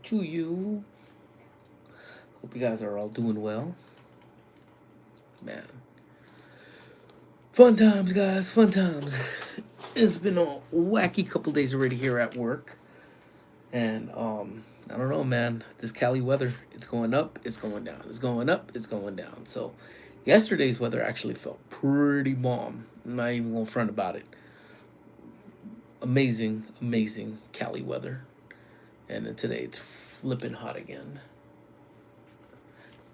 to you. Hope you guys are all doing well. Man. Fun times, guys. Fun times. It's been a wacky couple days already here at work. And I don't know, man. This Cali weather, it's going up, it's going down. It's going up, it's going down. So yesterday's weather actually felt pretty bomb. I'm not even going to front about it. Amazing, amazing Cali weather. And then today it's flipping hot again.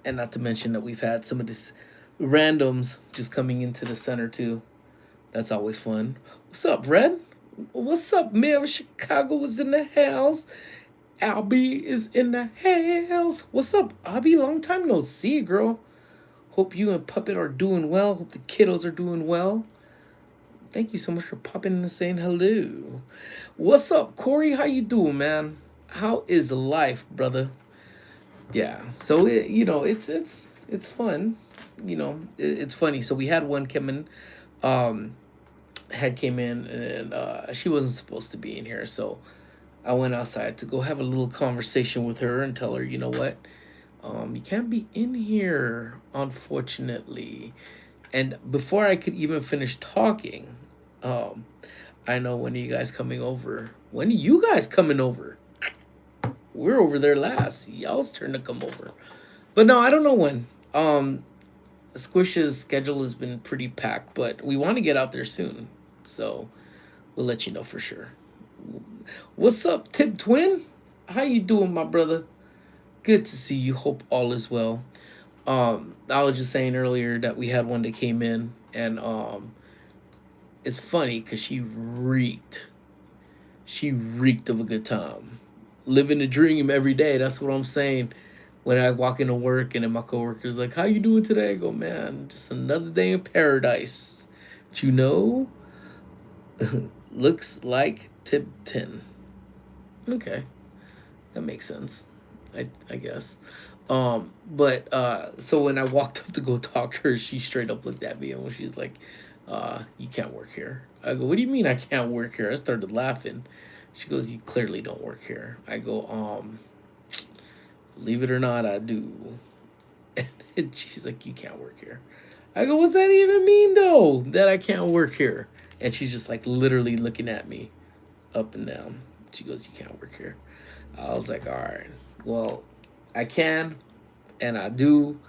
And not to mention that we've had some of this randoms just coming into the center too. That's always fun. What's up, Red? What's up, Mayor of Chicago is in the house. Albie is in the house. What's up, Albie? Long time no see, girl. Hope you and Puppet are doing well. Hope the kiddos are doing well. Thank you so much for popping in and saying hello. What's up, Corey? How you doing, man? How is life, brother? Yeah. So it's fun. It's funny. So we had one come in, came in, and she wasn't supposed to be in here. So I went outside to go have a little conversation with her and tell her, you know what, you can't be in here, unfortunately. And before I could even finish talking, I know when are you guys coming over? When are you guys coming over? We're over there last. Y'all's turn to come over. But no, I don't know when. Squish's schedule has been pretty packed, but we want to get out there soon. So we'll let you know for sure. What's up, Tip Twin? How you doing, my brother? Good to see you. Hope all is well. I was just saying earlier that we had one that came in, and it's funny because she reeked. She reeked of a good time. Living the dream every day. That's what I'm saying. When I walk into work and then my coworker's like, "How you doing today?" I go, "Man, just another day in paradise." But looks like tip 10. Okay, that makes sense. I guess. But so when I walked up to go talk to her, she straight up looked at me and she's like, "You can't work here." I go, "What do you mean I can't work here?" I started laughing. She goes, "You clearly don't work here." I go, believe it or not, I do. And she's like, "You can't work here." I go, "What's that even mean though, that I can't work here?" And she's just like literally looking at me up and down. She goes, "You can't work here." I was like, "All right, well, I can, and I do,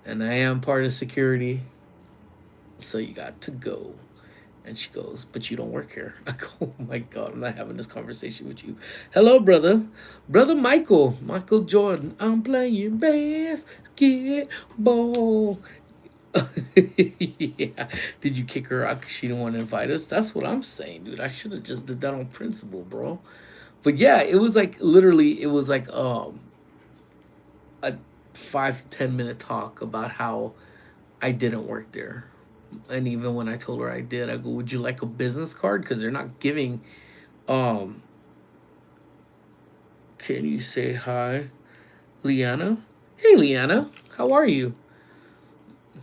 and I am part of security, so you got to go." And she goes, "But you don't work here." I go, "Oh my God, I'm not having this conversation with you." Hello, brother. Brother Michael Jordan. I'm playing basketball. Yeah. Did you kick her out because she didn't want to invite us? That's what I'm saying, dude. I should have just did that on principle, bro. But yeah, it was like literally, it was like a 5 to 10 minute talk about how I didn't work there. And even when I told her I did, I go, "Would you like a business card? Because they're not giving." Um, can you say hi, Liana? Hey, Liana, how are you?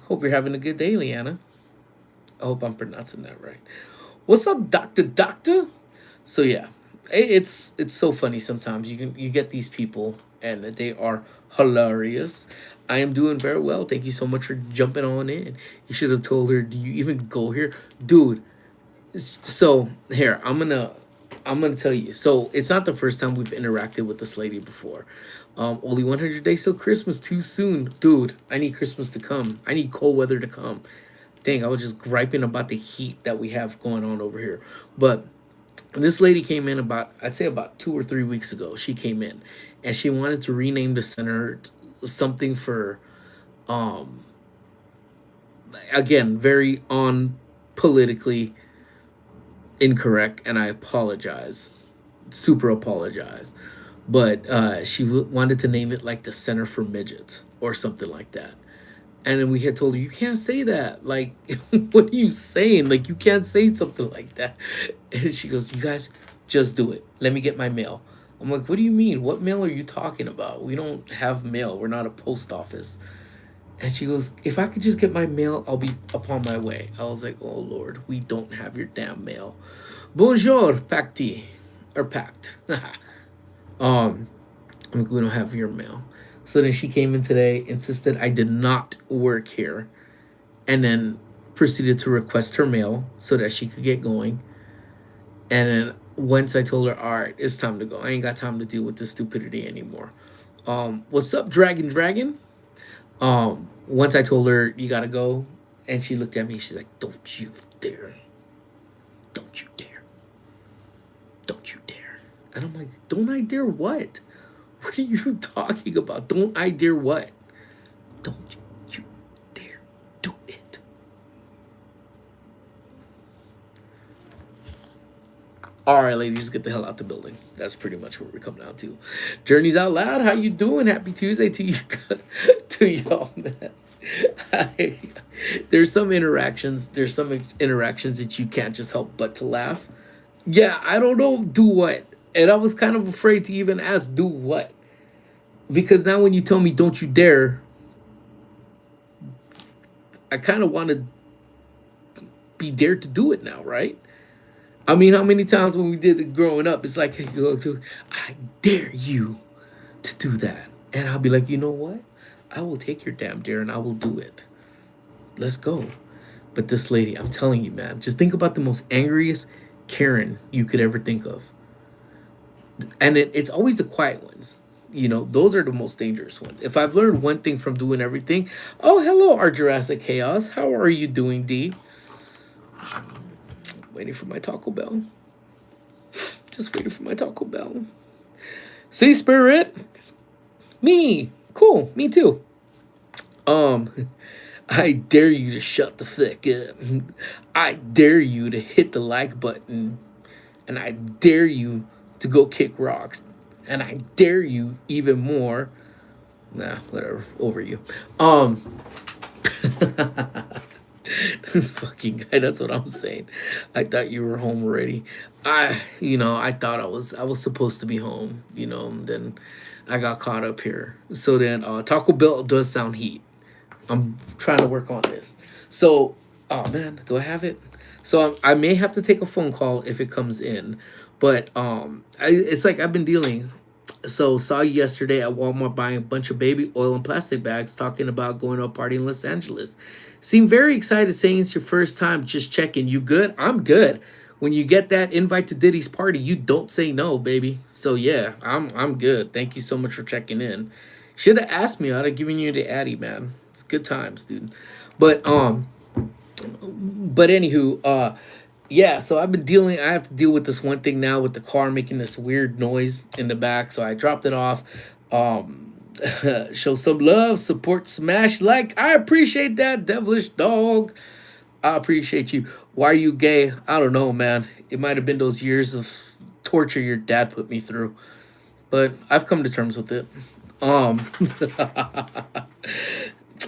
Hope you're having a good day, Liana. I hope I'm pronouncing that right. What's up, Doctor? So yeah, it's so funny sometimes. You get these people and they are hilarious. I am doing very well. Thank you so much for jumping on in. You should have told her, "Do you even go here, dude?" So here I'm gonna tell you. So it's not the first time we've interacted with this lady before. Only 100 days till Christmas. Too soon, dude. I need Christmas to come. I need cold weather to come. Dang, I was just griping about the heat that we have going on over here. But this lady came in I'd say about 2 or 3 weeks ago. She came in and she wanted to rename the center something for, um, again, very on politically incorrect, and I apologize, super apologize. But she wanted to name it like the Center for Midgets or something like that. And then we had told her, "You can't say that. Like, what are you saying? Like, you can't say something like that." And she goes, "You guys, just do it. Let me get my mail." I'm like, "What do you mean? What mail are you talking about? We don't have mail. We're not a post office." And she goes, "If I could just get my mail, I'll be upon my way." I was like, "Oh, Lord, we don't have your damn mail." Bonjour, Pacti. Or Pact. um, I'm like, we don't have your mail. So then she came in today, insisted I did not work here, and then proceeded to request her mail so that she could get going. And then once I told her, all right, it's time to go. I ain't got time to deal with this stupidity anymore. What's up, Dragon Dragon? Once I told her you gotta go, and she looked at me, she's like, don't you dare. Don't you dare. Don't you dare. And I'm like, don't I dare what? What are you talking about? Don't I dare what? Don't you dare do it. All right, ladies, get the hell out the building. That's pretty much what we're coming down to. Journeys Out Loud, how you doing? Happy Tuesday to you, to y'all, man. I, there's some interactions that you can't just help but to laugh. Yeah, I don't know, do what? And I was kind of afraid to even ask, do what? Because now when you tell me, don't you dare, I kind of want to be dared to do it now, right? I mean, how many times when we did it growing up, it's like, hey, I dare you to do that. And I'll be like, you know what? I will take your damn dare and I will do it. Let's go. But this lady, I'm telling you, man, just think about the most angriest Karen you could ever think of. And it's always the quiet ones. You know, those are the most dangerous ones. If I've learned one thing from doing everything, oh, hello, our Jurassic Chaos. How are you doing, D? Waiting for my Taco Bell. Just waiting for my Taco Bell. Sea Spirit. Me. Cool. Me too. I dare you to shut the fuck up. I dare you to hit the like button. And I dare you to go kick rocks. And I dare you even more. Nah, whatever. Over you. This fucking guy, that's what I'm saying. I thought you were home already. I thought I was supposed to be home, and then I got caught up here. So then Taco Bell does sound heat. I'm trying to work on this. So, oh man, do I have it? So I may have to take a phone call if it comes in. But it's like I've been dealing. So saw you yesterday at Walmart buying a bunch of baby oil and plastic bags, talking about going to a party in Los Angeles. Seem very excited, saying it's your first time. Just checking. You good? I'm good. When you get that invite to Diddy's party, you don't say no, baby. So yeah, I'm good. Thank you so much for checking in. Should have asked me. I'd have given you the Addy, man. It's good times, dude. But anywho, yeah, so I have to deal with this one thing now with the car making this weird noise in the back. So I dropped it off. Show some love, support, smash like. I appreciate that, devilish dog. I appreciate you. Why are you gay? I don't know, man. It might have been those years of torture your dad put me through. But I've come to terms with it.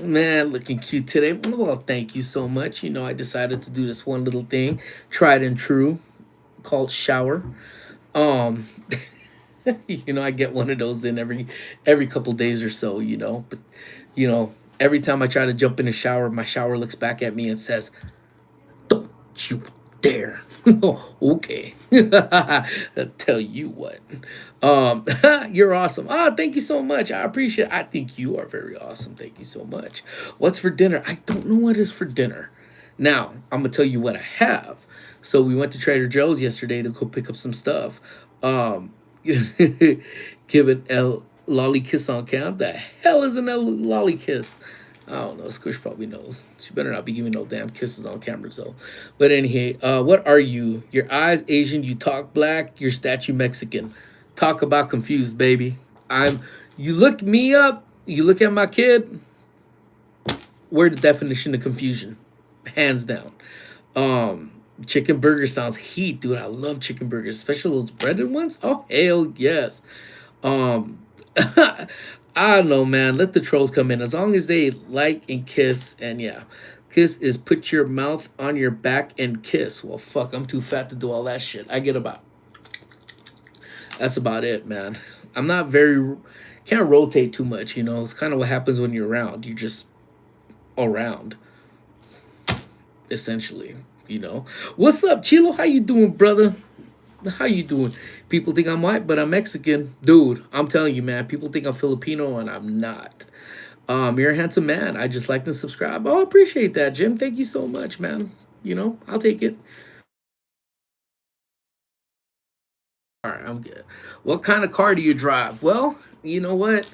Man, looking cute today. Well, thank you so much. I decided to do this one little thing, tried and true, called shower. Um, I get one of those in every couple days or so. But every time I try to jump in the shower, my shower looks back at me and says, "Don't you dare." Okay. I'll tell you what. You're awesome. Thank you so much. I appreciate it. I think you are very awesome. Thank you so much. What's for dinner? I don't know what is for dinner. Now, I'm gonna tell you what I have. So we went to Trader Joe's yesterday to go pick up some stuff. Give an L lolly kiss on cam. The hell is an L lolly kiss? I don't know. Squish probably knows. She better not be giving no damn kisses on camera, though. But anyway, what are you? Your eyes Asian, you talk black, your statue Mexican. Talk about confused, baby. You look me up, you look at my kid, we're the definition of confusion. Hands down. Chicken burger sounds heat, dude. I love chicken burgers, especially those breaded ones. Oh, hell yes. I don't know, man. Let the trolls come in. As long as they like and kiss, and yeah. Kiss is put your mouth on your back and kiss. Well, fuck, I'm too fat to do all that shit. I get about. That's about it, man. I'm not can't rotate too much, It's kind of what happens when you're around. You're just around, essentially, What's up, Chilo? How you doing, brother? How you doing? People think I'm white, but I'm Mexican. Dude, I'm telling you, man. People think I'm Filipino, and I'm not. You're a handsome man. I just like to subscribe. Oh, I appreciate that, Jim. Thank you so much, man. I'll take it. All right, I'm good. What kind of car do you drive? Well, you know what?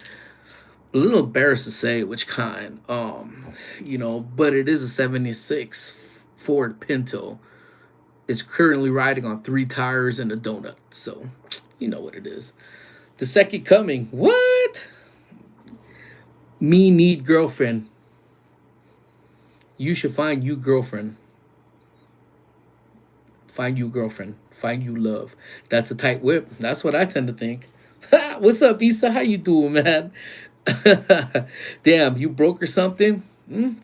A little embarrassed to say which kind. But it is a 76 Ford Pinto. It's currently riding on three tires and a donut. So, you know what it is. The second coming. What? Me need girlfriend. You should find you girlfriend. Find you girlfriend. Find you love. That's a tight whip. That's what I tend to think. What's up, Issa? How you doing, man? Damn, you broke or something?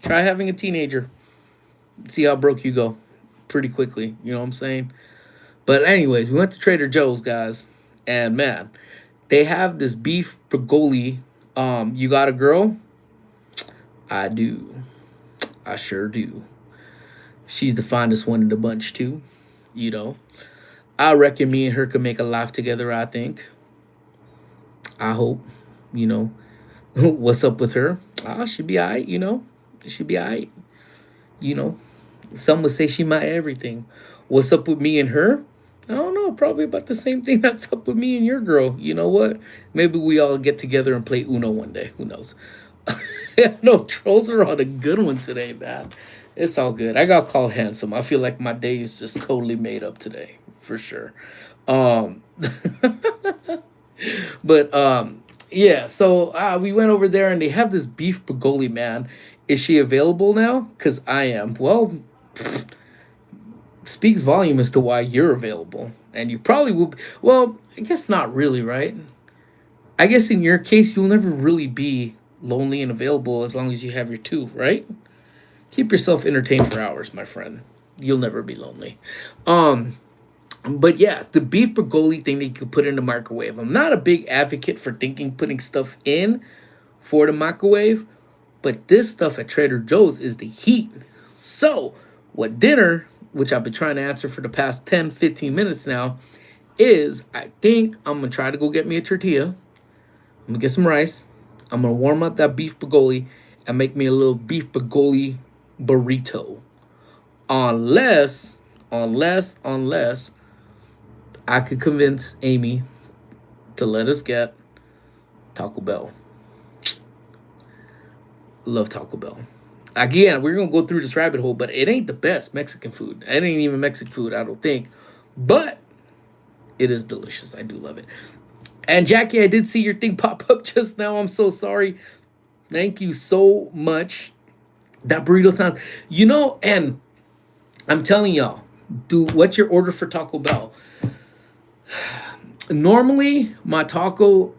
Try having a teenager. See how broke you go pretty quickly. You know what I'm saying? But anyways, we went to Trader Joe's, guys. And man, they have this beef brigoli. You got a girl? I do. I sure do. She's the finest one in the bunch too. You know. I reckon me and her could make a life together, I think. I hope. You know. What's up with her? She'd be alright, She'd be alright. You know. Some would say she my everything. What's up with me and her? I don't know. Probably about the same thing that's up with me and your girl. You know what? Maybe we all get together and play Uno one day. Who knows? No, trolls are on a good one today, man. It's all good. I got called handsome. I feel like my day is just totally made up today, for sure. Um, but yeah. So we went over there and they have this beef brigoli, man. Is she available now? Cause I am. Well, speaks volume as to why you're available, and you probably will. Well, I guess not really, right? I guess in your case, you'll never really be lonely and available as long as you have your two, right? Keep yourself entertained for hours, my friend. You'll never be lonely. Um, but yeah, the beef brigoli thing that you could put in the microwave. I'm not a big advocate for thinking putting stuff in for the microwave, but this stuff at Trader Joe's is the heat. So, what dinner, which I've been trying to answer for the past 10, 15 minutes now, is I think I'm going to try to go get me a tortilla. I'm going to get some rice. I'm going to warm up that beef brigoli and make me a little beef brigoli burrito. Unless I could convince Amy to let us get Taco Bell. Love Taco Bell. Again, we're gonna go through this rabbit hole, but it ain't the best Mexican food. It ain't even Mexican food, I don't think. But it is delicious. I do love it. And Jackie, I did see your thing pop up just now. I'm so sorry. Thank you so much. That burrito sounds, and I'm telling y'all, what's your order for Taco Bell? Normally, my taco,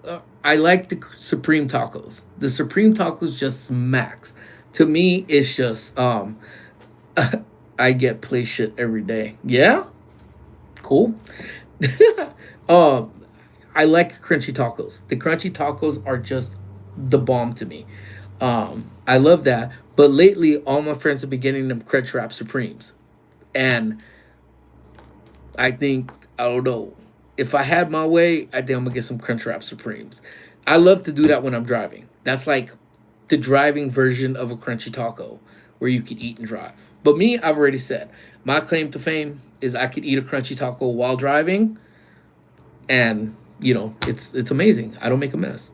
I like the Supreme tacos. The Supreme tacos just smacks. To me, it's just, I get play shit every day. Yeah? Cool. um, I like crunchy tacos. The crunchy tacos are just the bomb to me. I love that. But lately, all my friends have been getting them Crunch Wrap Supremes. And I don't know. If I had my way, I think I'm going to get some Crunch Wrap Supremes. I love to do that when I'm driving. That's like the driving version of a crunchy taco where you can eat and drive. But me, I've already said, my claim to fame is I could eat a crunchy taco while driving. And, it's amazing. I don't make a mess.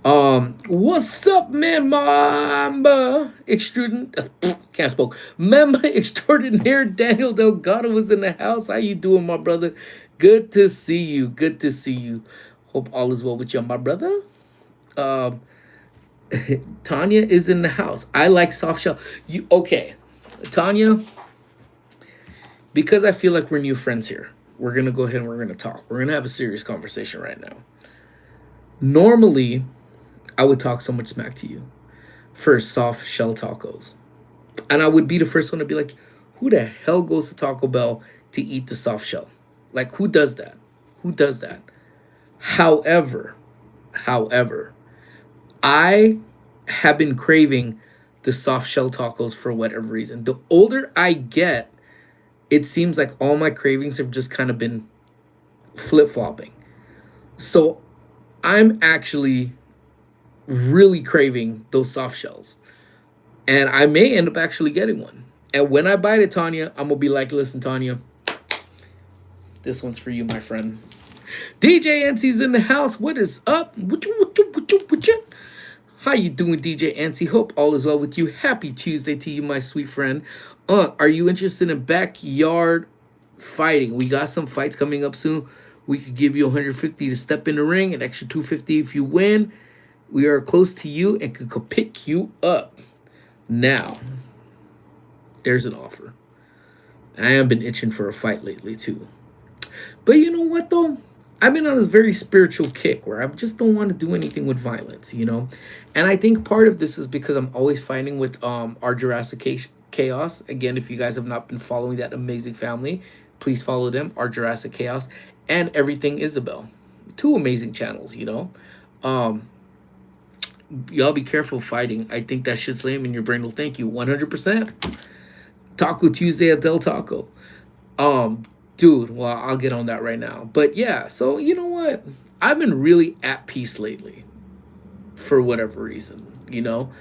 What's up, man? Mamba extrudent can't spoke. Member extraordinaire Daniel Delgado was in the house. How you doing, my brother? Good to see you. Good to see you. Hope all is well with you, my brother. Um, Tanya is in the house. I like soft shell. You okay, Tanya? Because I feel like we're new friends here. We're gonna go ahead and we're gonna talk. We're gonna have a serious conversation right now. Normally, I would talk so much smack to you for soft shell tacos. And I would be the first one to be like, who the hell goes to Taco Bell to eat the soft shell? Like, who does that? Who does that? However, I have been craving the soft shell tacos for whatever reason. The older I get, it seems like all my cravings have just kind of been flip flopping. So I'm actually really craving those soft shells, and I may end up actually getting one. And when I bite it, Tanya, I'm gonna be like, "Listen, Tanya, this one's for you, my friend." DJ NC's in the house. What is up? How you doing, DJ NC? Hope all is well with you. Happy Tuesday to you, my sweet friend. Are you interested in backyard fighting? We got some fights coming up soon. We could give you 150 to step in the ring, an extra 250 if you win. We are close to you and could pick you up. Now, there's an offer. I have been itching for a fight lately too. But you know what though? I've been on this very spiritual kick where I just don't want to do anything with violence, you know? And I think part of this is because I'm always fighting with our Jurassic Chaos. Again, if you guys have not been following that amazing family, please follow them, our Jurassic Chaos, and Everything Isabel. Two amazing channels, you know? Um, y'all be careful fighting. I think that shit's lame and your brain will thank you 100%. Taco Tuesday at Del Taco. Um, Dude, well, I'll get on that right now. But yeah, so you know what? I've been really at peace lately for whatever reason, you know,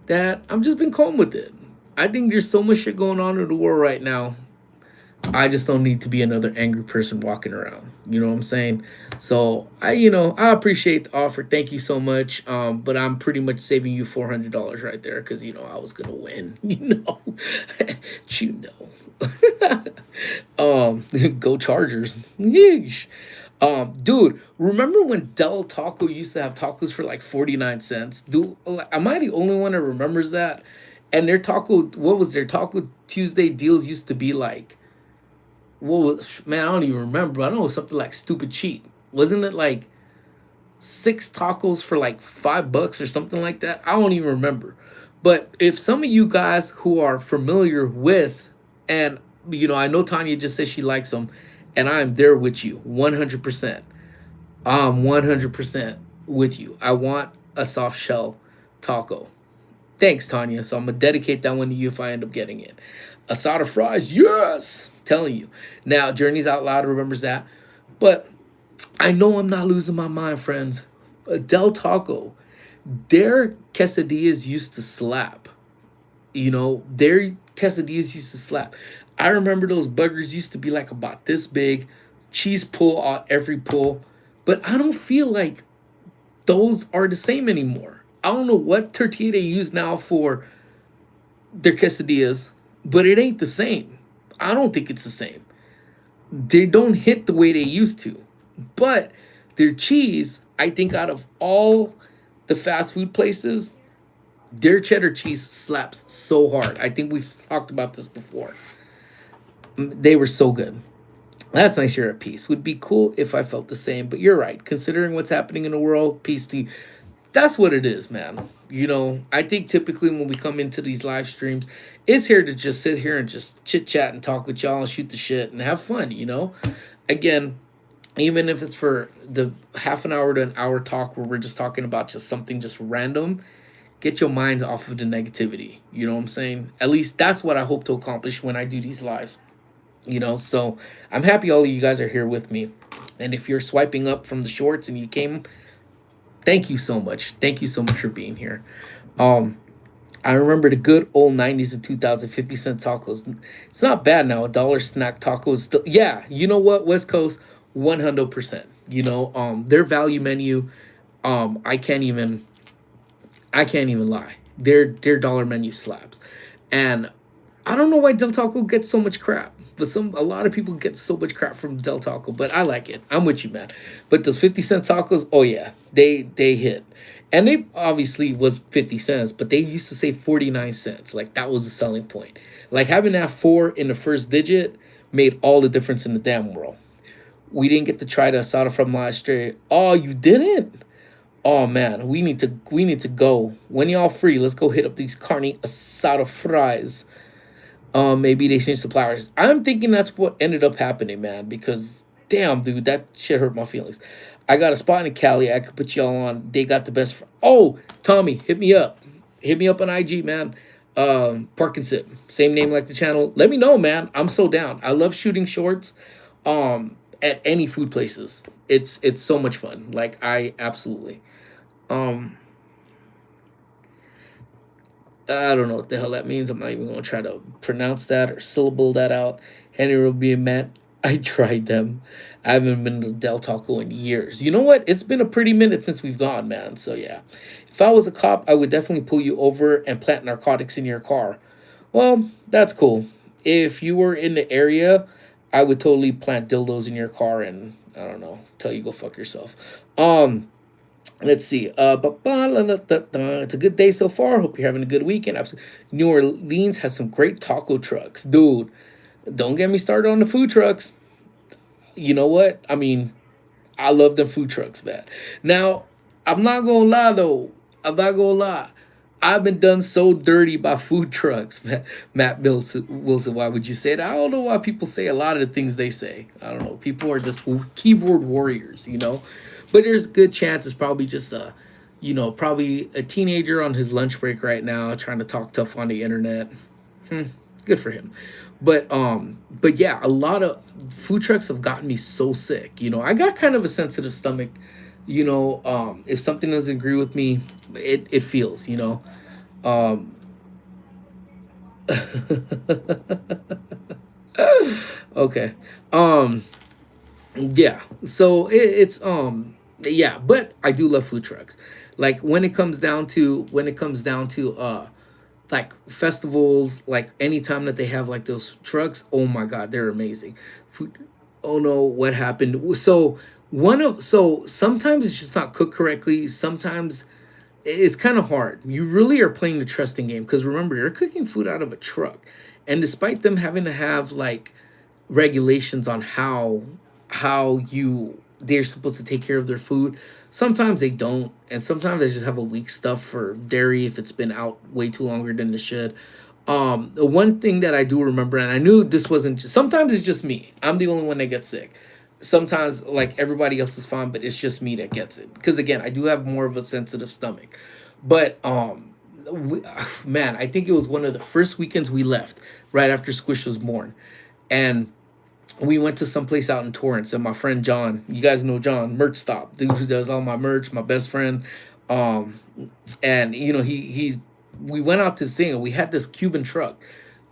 that I've just been calm with it. I think there's so much shit going on in the world right now. I just don't need to be another angry person walking around. You know what I'm saying? So I appreciate the offer. Thank you so much. But I'm pretty much saving you $400 right there because I was gonna win. You know. Go Chargers. Yeesh. Dude, remember when Del Taco used to have tacos for like 49 cents? Dude, am I the only one that remembers that? And what was their Taco Tuesday deals used to be like? Man, I don't even remember. I know it was something like stupid cheap. Wasn't it like 6 tacos for like $5 or something like that? I don't even remember. But if some of you guys who are familiar with, and I know Tanya just said she likes them, and I'm there with you 100%. I'm 100% with you. I want a soft shell taco. Thanks, Tanya. So I'm gonna dedicate that one to you if I end up getting it. Asada fries, yes. Telling you. Now, Journeys Out Loud remembers that. But I know I'm not losing my mind, friends. Del Taco, their quesadillas used to slap. Their quesadillas used to slap. I remember those burgers used to be like about this big, cheese pull on every pull. But I don't feel like those are the same anymore. I don't know what tortilla they use now for their quesadillas, but it ain't the same. I don't think it's the same. They don't hit the way they used to. But their cheese, I think out of all the fast food places, their cheddar cheese slaps so hard. I think we've talked about this before. They were so good. That's nice you're at peace. Would be cool if I felt the same, but you're right. Considering what's happening in the world, peace to you. That's what it is, man. I think typically when we come into these live streams, it's here to just sit here and just chit chat and talk with y'all and shoot the shit and have fun, Again, even if it's for the half an hour to an hour talk where we're just talking about just something just random, get your minds off of the negativity. You know what I'm saying? At least that's what I hope to accomplish when I do these lives. So I'm happy all of you guys are here with me. And if you're swiping up from the shorts and you came, thank you so much. Thank you so much for being here. I remember the good old 90s and 2000 50-cent tacos. It's not bad now. $1 snack taco is still, yeah, you know what, West Coast, 100%. Their value menu, I can't even lie. Their dollar menu slaps. And I don't know why Del Taco gets so much crap. But a lot of people get so much crap from Del Taco, but I like it. I'm with you, man. But those 50-cent tacos, oh yeah, they hit. And they obviously was 50 cents, but they used to say 49 cents. Like that was the selling point. Like having that 4 in the first digit made all the difference in the damn world. We didn't get to try the asada from last year. Oh, you didn't? Oh man, we need to go. When y'all free, let's go hit up these carne asada fries. Maybe they changed suppliers. I'm thinking that's what ended up happening, man, because damn, dude, that shit hurt my feelings. I got a spot in Cali. I could put y'all on. They got the best. Oh, Tommy, hit me up. Hit me up on IG, man. Park and Sip. Same name like the channel. Let me know, man. I'm so down. I love shooting shorts. And at any food places. It's so much fun. Like I absolutely. Um, I don't know what the hell that means. I'm not even gonna try to pronounce that or syllable that out. Henry will be met. I tried them. I haven't been to Del Taco in years. You know what? It's been a pretty minute since we've gone, man. So yeah. If I was a cop, I would definitely pull you over and plant narcotics in your car. Well, that's cool. If you were in the area, I would totally plant dildos in your car and I don't know, tell you go fuck yourself. Um, let's see. It's a good day so far. Hope you're having a good weekend. New Orleans has some great taco trucks, dude. Don't get me started on the food trucks. You know what? I mean, I love the food trucks, man. Now, I'm not gonna lie though. I'm not gonna lie. I've been done so dirty by food trucks, Matt Wilson. Why would you say it? I don't know why people say a lot of the things they say. I don't know. People are just keyboard warriors, you know. But there's a good chance it's probably just probably a teenager on his lunch break right now trying to talk tough on the internet. Good for him. But yeah, a lot of food trucks have gotten me so sick. You know, I got kind of a sensitive stomach. You know, if something doesn't agree with me, it feels. You know, um, okay. Yeah. So yeah, but I do love food trucks. Like when it comes down to like festivals, like anytime that they have like those trucks, oh my god, they're amazing. Food, oh no, what happened? So sometimes it's just not cooked correctly. Sometimes it's kind of hard. You really are playing the trusting game because remember, you're cooking food out of a truck. And despite them having to have like regulations on how you they're supposed to take care of their food. Sometimes they don't, and sometimes they just have a weak stuff for dairy if it's been out way too longer than it should. The one thing that I do remember, and I knew this wasn't just, sometimes it's just me. I'm the only one that gets sick. Sometimes like everybody else is fine, but it's just me that gets it. Because again, I do have more of a sensitive stomach. But we, man, I think it was one of the first weekends we left right after Squish was born, and we went to some place out in Torrance, and my friend John, you guys know John, merch stop, dude who does all my merch, my best friend. Um, and you know, we went out to this thing and we had this Cuban truck.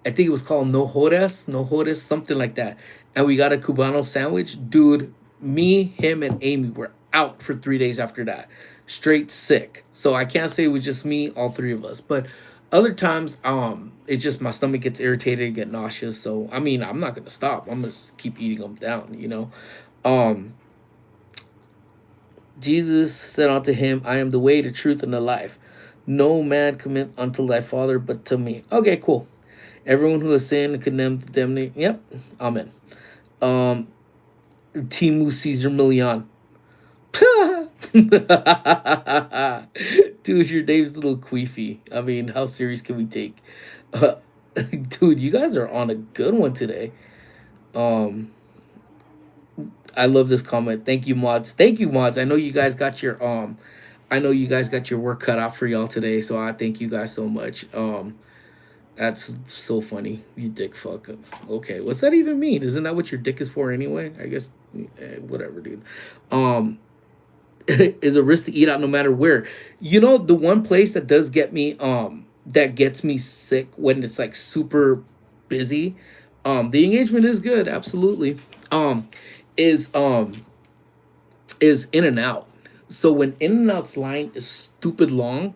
I think it was called No Jodes, something like that. And we got a Cubano sandwich. Dude, me, him, and Amy were out for 3 days after that. Straight sick. So I can't say it was just me, all three of us. But other times, it's just my stomach gets irritated, get nauseous. So I mean, I'm not gonna stop. I'm gonna just keep eating them down, you know. Um, Jesus said unto him, I am the way, the truth, and the life. No man commit unto thy father but to me. Okay, cool. Everyone who has sinned and condemned to damnation. Yep. Amen. Um, Timu Caesar Million. Dude, your name's a little queefy. I mean, how serious can we take? Uh, dude, you guys are on a good one today. Um, I love this comment. Thank you, mods. Thank you, mods. I know you guys got your work cut out for y'all today, so I thank you guys so much. That's so funny. You dick fuck. Okay, what's that even mean? Isn't that what your dick is for anyway? I guess whatever, dude. Um is a risk to eat out no matter where. You know, the one place that does get me that gets me sick when it's like super busy. The engagement is good, absolutely. Um is In and Out. So when In and Out's line is stupid long,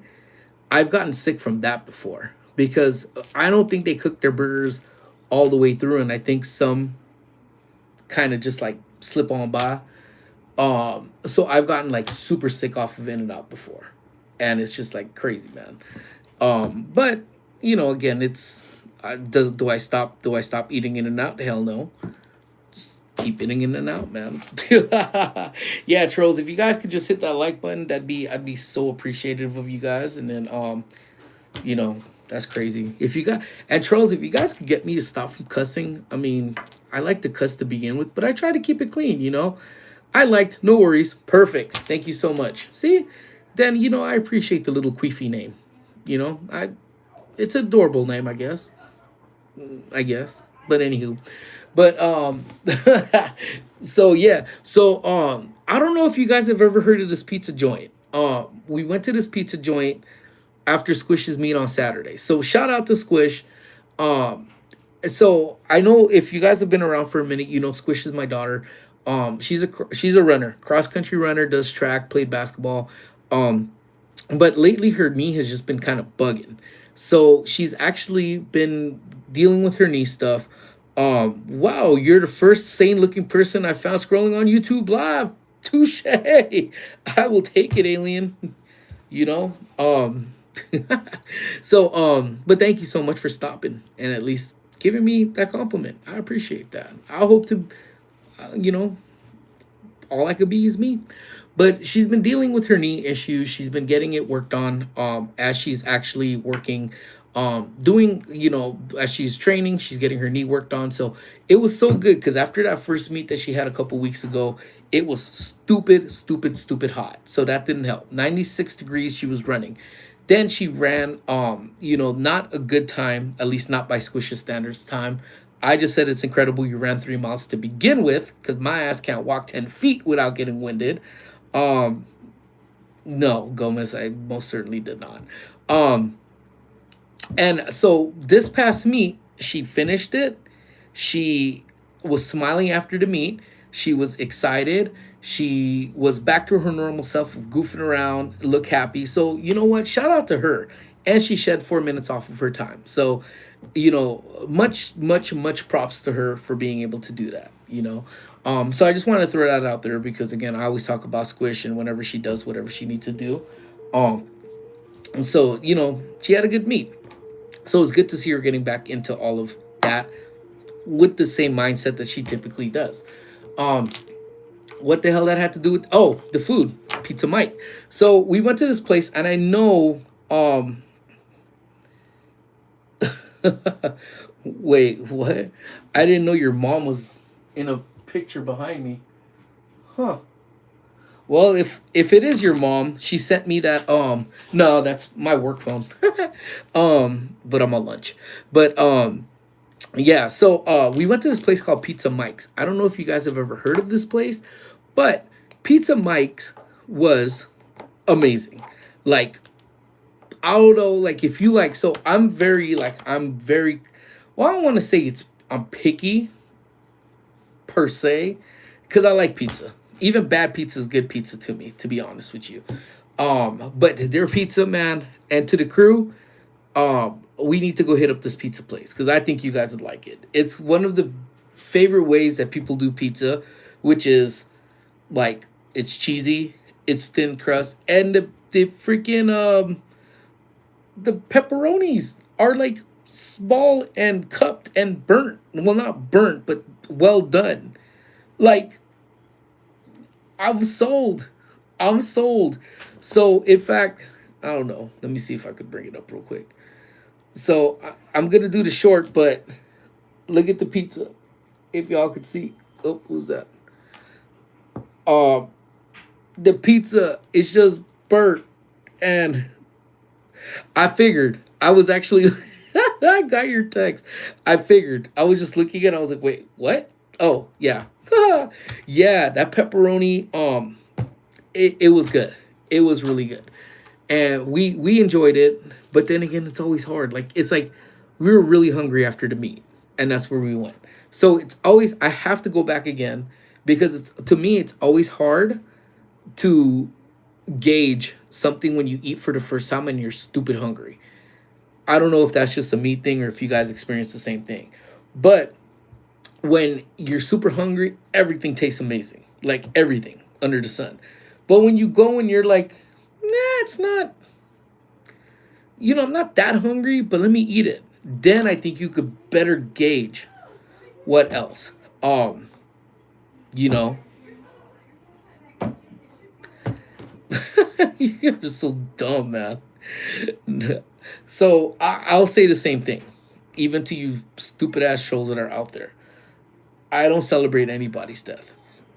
I've gotten sick from that before because I don't think they cook their burgers all the way through, and I think some kind of just like slip on by. So I've gotten like super sick off of In and Out before, and it's just like crazy, man. But you know, again, it's do I stop? Do I stop eating In and Out? Hell no. Just keep eating In and Out, man. Yeah, trolls. If you guys could just hit that like button, I'd be so appreciative of you guys. And then you know, that's crazy. If you got and trolls, if you guys could get me to stop from cussing, I mean, I like to cuss to begin with, but I try to keep it clean, you know. I liked, no worries, perfect. Thank you so much. See, then you know I appreciate the little queefy name. You know, it's an adorable name, I guess. I guess. But anywho, but so yeah, so I don't know if you guys have ever heard of this pizza joint. We went to this pizza joint after Squish's meet on Saturday. So shout out to Squish. Um, so I know if you guys have been around for a minute, you know Squish is my daughter. She's a runner, cross country runner, does track, played basketball. Um, but lately her knee has just been kind of bugging. So she's actually been dealing with her knee stuff. Wow, you're the first sane looking person I found scrolling on YouTube Live. Touche. I will take it, alien. You know. So but thank you so much for stopping and at least giving me that compliment. I appreciate that. I hope to, you know, all I could be is me. But she's been dealing with her knee issues. She's been getting it worked on as she's actually working, doing, you know, as she's training, she's getting her knee worked on. So it was so good because after that first meet that she had a couple weeks ago, it was stupid hot. So that didn't help. 96 degrees she was running. Then she ran, you know, not a good time, at least not by Squish's standards time. I just said it's incredible you ran 3 miles to begin with, because my ass can't walk 10 feet without getting winded. Um, no, Gomez, I most certainly did not. Um, and so this past meet, she finished it. She was smiling after the meet. She was excited. She was back to her normal self, goofing around, look happy. So, you know what? Shout out to her. And she shed 4 minutes off of her time. So, you know, much props to her for being able to do that, you know. So I just want to throw that out there because, again, I always talk about Squish and whenever she does whatever she needs to do. Um, and so, you know, she had a good meet. So it's good to see her getting back into all of that with the same mindset that she typically does. Um, what the hell that had to do with the food, Pizza Mike. So we went to this place and I know wait, what? I didn't know your mom was in a picture behind me. Huh. Well, if it is your mom, she sent me that no, that's my work phone. But I'm on lunch. But yeah, so we went to this place called Pizza Mike's. I don't know if you guys have ever heard of this place, but Pizza Mike's was amazing. Like, I don't know, like if you like, so I'm very, well, I don't want to say I'm picky per se, because I like pizza. Even bad pizza is good pizza to me, to be honest with you. But their pizza, man, and to the crew, we need to go hit up this pizza place because I think you guys would like it. It's one of the favorite ways that people do pizza, which is like it's cheesy, it's thin crust, and the freaking the pepperonis are like small and cupped and burnt. Well, not burnt, but well done. Like, I'm sold. I'm sold. So, in fact, I don't know. Let me see if I could bring it up real quick. So, I'm going to do the short, but look at the pizza. If y'all could see. Oh, who's that? Um, the pizza is just burnt. And I figured. I was actually. I got your text. I figured. I was just looking at it. I was like, wait, what? Oh, yeah. Yeah, that pepperoni, it was good. It was really good. And we enjoyed it, but then again, it's always hard. Like it's like we were really hungry after the meet, and that's where we went. So it's always I have to go back again because it's to me it's always hard to gauge something when you eat for the first time and you're stupid hungry. I don't know if that's just a me thing or if you guys experience the same thing. But when you're super hungry, everything tastes amazing. Like everything under the sun. But when you go and you're like, nah, it's not, I'm not that hungry, but let me eat it. Then I think you could better gauge what else. You know. You're just so dumb, man. So I'll say the same thing, even to you stupid ass trolls that are out there. I don't celebrate anybody's death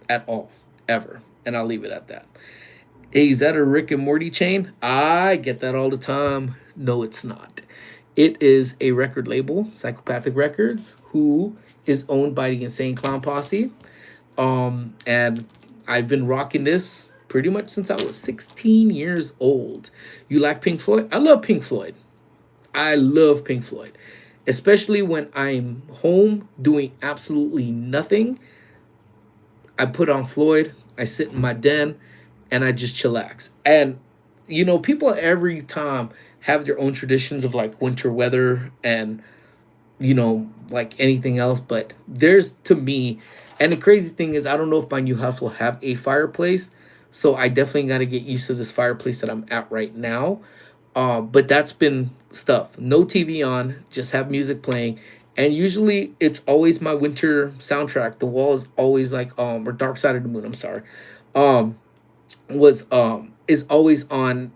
at all, ever. And I'll leave it at that. Hey, is that a Rick and Morty chain? I get that all the time. No, it's not. It is a record label, Psychopathic Records, who is owned by the Insane Clown Posse. And I've been rocking this pretty much since I was 16 years old. You like Pink Floyd? I love Pink Floyd. I love Pink Floyd, especially when I'm home doing absolutely nothing. I put on Floyd, I sit in my den, and I just chillax. And people every time have their own traditions of like winter weather and like anything else. But there's to me, and the crazy thing is, I don't know if my new house will have a fireplace. So I definitely got to get used to this fireplace that I'm at right now. But that's been stuff. No TV on, just have music playing. And usually it's always my winter soundtrack. The wall is always like or Dark Side of the Moon, I'm sorry. Um was is always on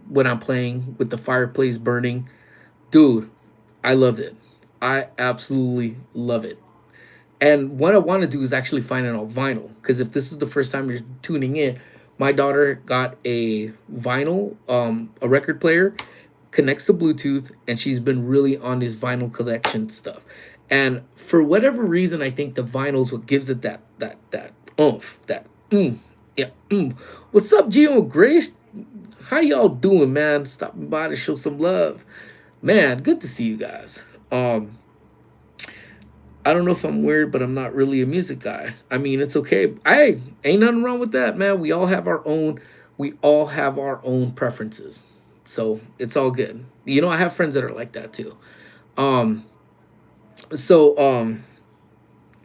when I'm playing with the fireplace burning. Dude, I loved it. I absolutely love it. And what I want to do is actually find it on vinyl. Because if this is the first time you're tuning in, my daughter got a vinyl, a record player, connects to Bluetooth, and she's been really on this vinyl collection stuff. And for whatever reason, I think the vinyl's what gives it that oomph, that yeah. What's up, Gio and Grace? How y'all doing, man? Stopping by to show some love. Man, good to see you guys. I don't know if I'm weird, but I'm not really a music guy. I mean, it's okay. I ain't nothing wrong with that, man. We all have our own preferences. So it's all good. I have friends that are like that too. Um, so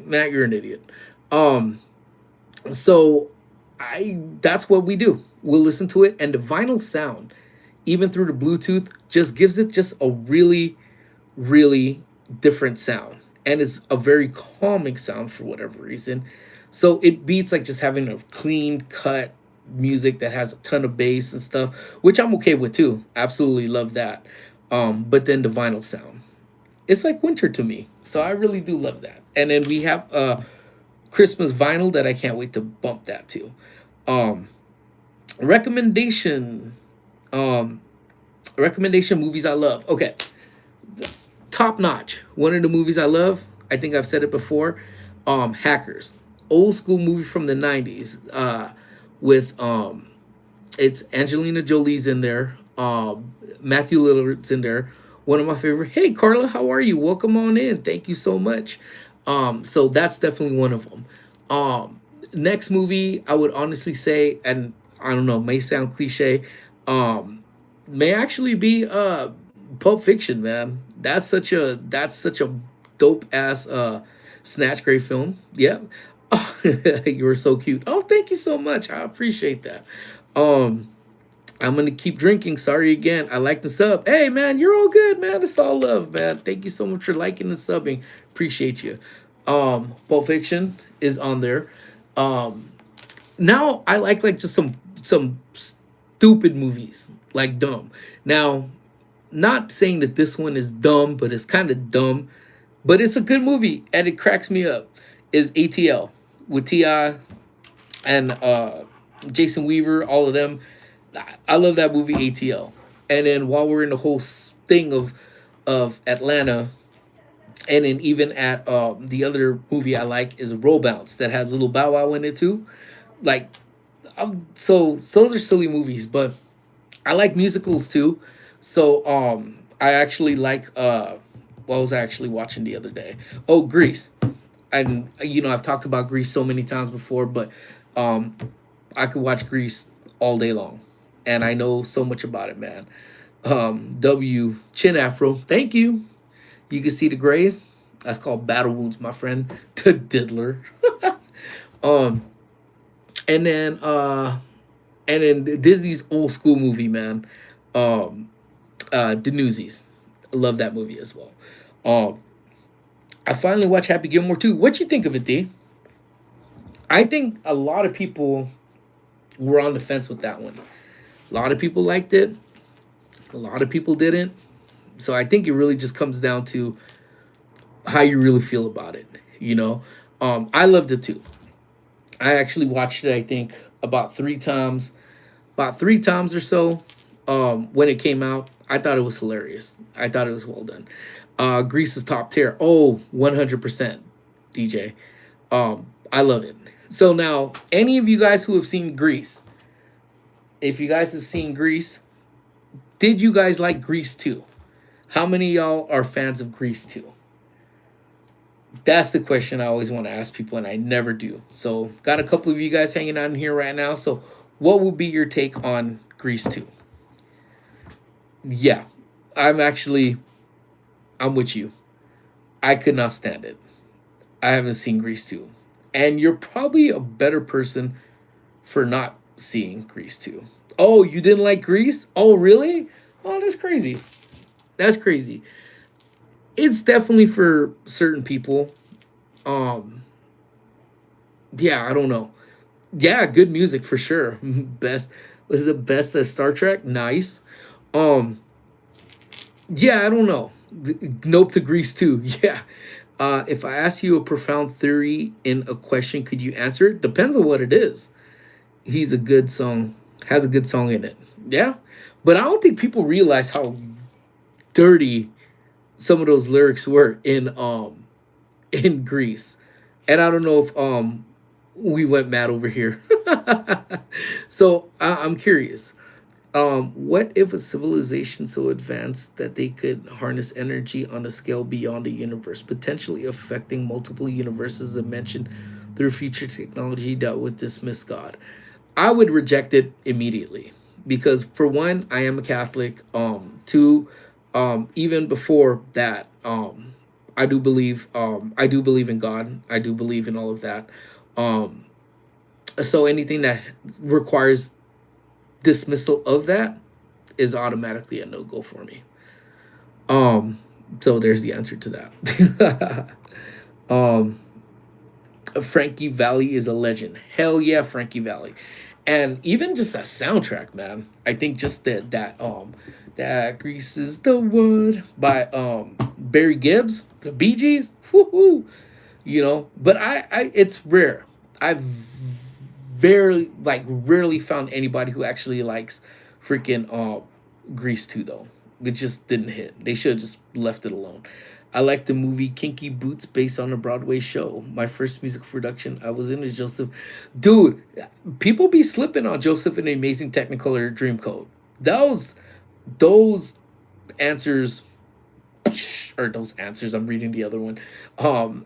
Matt, you're an idiot. Um, so I that's what we do. We'll listen to it, and the vinyl sound, even through the Bluetooth, just gives it just a really, really different sound. And it's a very calming sound for whatever reason. So it beats like just having a clean cut music that has a ton of bass and stuff, which I'm okay with too. Absolutely love that. But then the vinyl sound. It's like winter to me. So I really do love that. And then we have Christmas vinyl that I can't wait to bump that to. Um recommendation um recommendation movies I love. Okay, top notch. One of the movies I love, I think I've said it before, Hackers. Old school movie from the 90s. With it's Angelina Jolie's in there. Matthew Lillard's in there. One of my favorite. Hey Carla, how are you? Welcome on in. Thank you so much. So that's definitely one of them. Next movie I would honestly say, and I don't know, may sound cliche, um, may actually be Pulp Fiction, man. That's such a dope ass snatch great film. Yeah. You were so cute. Oh, thank you so much. I appreciate that. Um I'm gonna keep drinking. Sorry again. I like the sub. Hey man, you're all good, man. It's all love, man. Thank you so much for liking and subbing. Appreciate you. Pulp Fiction is on there. Um Now I like just some stupid movies, like dumb. Now, not saying that this one is dumb, but it's kind of dumb, but it's a good movie and it cracks me up. Is ATL with Ti and Jason Weaver, all of them. I love that movie ATL. And then while we're in the whole thing of Atlanta, and then even at the other movie I like is Roll Bounce that had Little Bow Wow in it too. Like, so those are silly movies, but I like musicals too. So I actually like what was I actually watching the other day? Oh, Grease. And I've talked about Grease so many times before, but um I could watch Grease all day long. And I know so much about it, man. W Chin Afro. Thank you. You can see the grays. That's called battle wounds, my friend. To Diddler. um and then Disney's old school movie, man. Um The Newsies. I love that movie as well. Um I finally watched Happy Gilmore too. What you think of it, D? I think a lot of people were on the fence with that one. A lot of people liked it. A lot of people didn't. So I think it really just comes down to how you really feel about it. I loved it too. I actually watched it, I think, about three times or so when it came out. I thought it was hilarious. I thought it was well done. Grease is top tier. Oh, 100%, DJ. I love it. So now, any of you guys who have seen Grease, if you guys have seen Grease, did you guys like Grease 2? How many of y'all are fans of Grease 2? That's the question I always want to ask people, and I never do. So, got a couple of you guys hanging out in here right now. So, what would be your take on Grease 2? Yeah, I'm actually, I'm with you. I could not stand it. I haven't seen Grease 2. And you're probably a better person for not seeing Grease 2. Oh, you didn't like Grease? Oh, really? Oh, that's crazy. That's crazy. It's definitely for certain people. Um, yeah, I don't know. Yeah, good music for sure. Best was the best at Star Trek. Nice. Um, yeah, I don't know. Nope to Grease too. Yeah. If I ask you a profound theory in a question, could you answer it? Depends on what it is. He's a good song, has a good song in it. Yeah. But I don't think people realize how dirty some of those lyrics were in Greece. And I don't know if we went mad over here. So I'm curious. What if a civilization so advanced that they could harness energy on a scale beyond the universe, potentially affecting multiple universes and mentioned through future technology that would dismiss God? I would reject it immediately because for one, I am a Catholic. Two, even before that, I do believe in God. I do believe in all of that. Um, so anything that requires dismissal of that is automatically a no go for me. Um, so there's the answer to that. um, Frankie Valley is a legend. Hell yeah, Frankie Valley, and even just that soundtrack, man. I think just that Grease is the wood by Barry Gibbs, the Bee Gees. Woohoo! You know, but it's rare. I've very like rarely found anybody who actually likes freaking Grease 2 though. It just didn't hit. They should have just left it alone. I like the movie Kinky Boots based on a Broadway show. My first musical production I was in is Joseph. Dude, people be slipping on Joseph in the Amazing Technicolor Dreamcoat. Those answers or those answers, I'm reading the other one.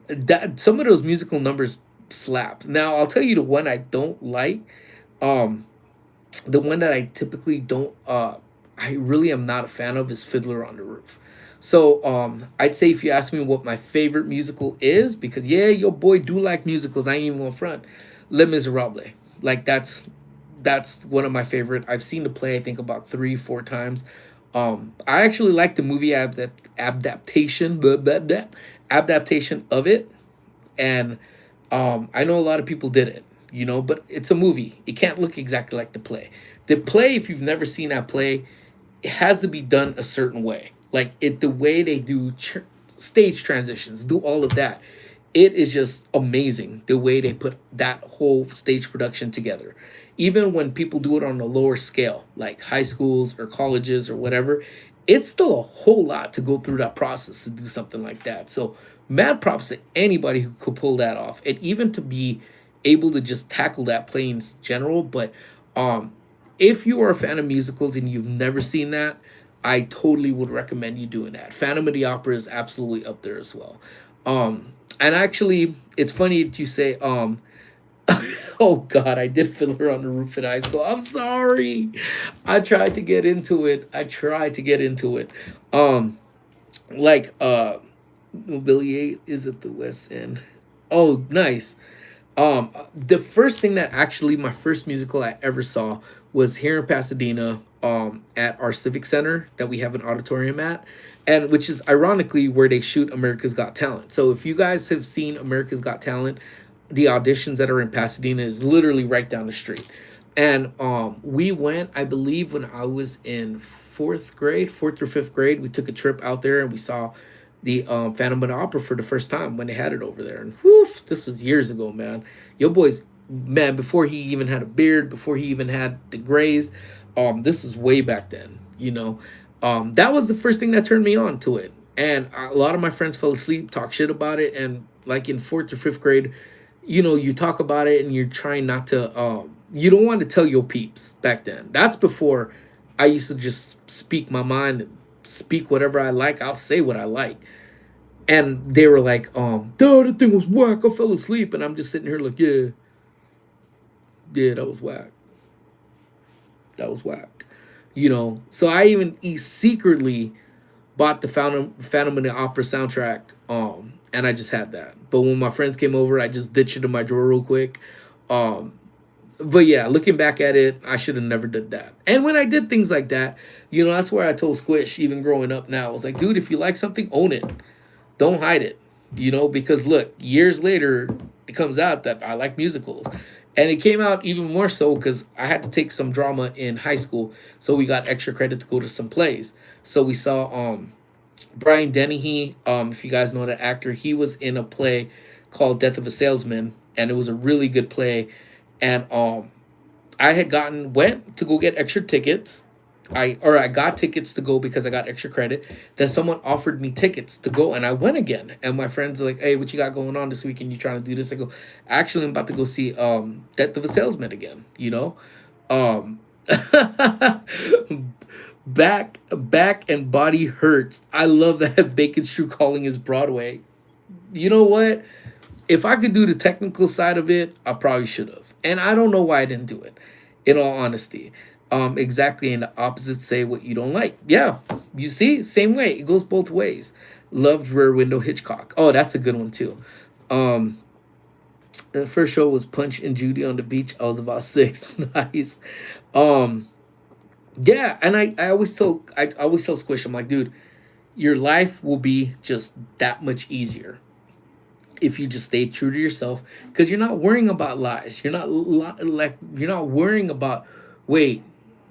That some of those musical numbers slap. Now I'll tell you the one I don't like. Um, the one that I typically don't I really am not a fan of is Fiddler on the Roof. So I'd say if you ask me what my favorite musical is, because yeah, your boy do like musicals. I ain't even gonna front. Les Miserables. Like that's one of my favorite. I've seen the play I think about 3 4 times. I actually like the movie adaptation, adaptation of it, and I know a lot of people did it, you know, but it's a movie. It can't look exactly like the play. The play, if you've never seen that play, it has to be done a certain way. Like the way they do stage transitions, do all of that. It is just amazing the way they put that whole stage production together. Even when people do it on a lower scale, like high schools or colleges or whatever, it's still a whole lot to go through that process to do something like that. So, mad props to anybody who could pull that off, and even to be able to just tackle that play in general. But um, if you are a fan of musicals and you've never seen that, I totally would recommend you doing that. Phantom of the Opera is absolutely up there as well. And actually, it's funny that you say, oh God, I did Fiddler on the Roof in high school. I'm sorry. I tried to get into it. I tried to get into it. Um, like Mobility 8 is at the West End. Oh, nice. The first thing that actually my first musical I ever saw was here in Pasadena, at our civic center that we have an auditorium at, and which is ironically where they shoot America's Got Talent. So if you guys have seen America's Got Talent, the auditions that are in Pasadena is literally right down the street. And we went, I believe, when I was in fourth grade, fourth or fifth grade. We took a trip out there and we saw the Phantom of the Opera for the first time when they had it over there. And whew, this was years ago, man. Your boy's man before he even had a beard, before he even had the grays. This was way back then, you know. That was the first thing that turned me on to it. And a lot of my friends fell asleep, talk shit about it, and like in fourth or fifth grade, you talk about it and you're trying not to. You don't want to tell your peeps back then. That's before I used to just speak my mind, speak whatever I like. I'll say what I like, and they were like, dude, the thing was whack. I fell asleep, and I'm just sitting here like, yeah, yeah, that was whack. That was whack. So I even secretly bought the Phantom of the Opera soundtrack, and I just had that. But when my friends came over, I just ditched it in my drawer real quick. Um, but yeah, looking back at it, I should have never did that. And when I did things like that, that's where I told Squish, even growing up now, I was like, dude, if you like something, own it. Don't hide it. Because look, years later, it comes out that I like musicals. And it came out even more so because I had to take some drama in high school. So we got extra credit to go to some plays. So we saw Brian Dennehy, if you guys know that actor, he was in a play called Death of a Salesman, and it was a really good play. And I had went to go get extra tickets. I got tickets to go because I got extra credit. Then someone offered me tickets to go, and I went again. And my friends are like, "Hey, what you got going on this weekend? You trying to do this?" I go, "Actually, I'm about to go see Death of a Salesman again." Um, back and body hurts. I love that Bacon Street calling is Broadway. You know what? If I could do the technical side of it, I probably should have. And I don't know why I didn't do it, in all honesty. Exactly in the opposite, say what you don't like. Yeah, you see, same way. It goes both ways. Loved Rear Window Hitchcock. Oh, that's a good one too. Um, the first show was Punch and Judy on the beach. I was about six. Nice. Um, yeah, and I always tell Squish, I'm like, dude, your life will be just that much easier if you just stay true to yourself because you're not worrying about lies. You're not worrying about, wait,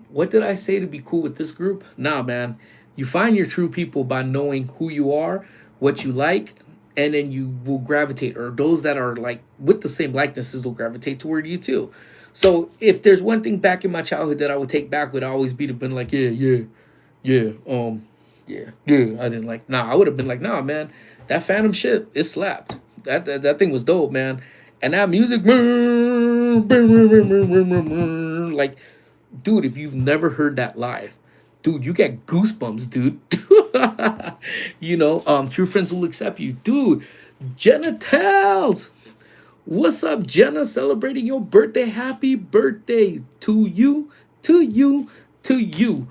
what did I say to be cool with this group? Nah, man. You find your true people by knowing who you are, what you like, and then you will gravitate, or those that are like with the same likenesses will gravitate toward you too. So if there's one thing back in my childhood that I would take back, would always be to been like, yeah, yeah, yeah, yeah. I didn't like. Nah, I would have been like, nah, man, that Phantom shit, it slapped. That thing was dope, man. And that music, like, dude, if you've never heard that live, dude, you get goosebumps, dude. True friends will accept you, dude. Jenna Tells, what's up, Jenna? Celebrating your birthday. Happy birthday to you, to you, to you.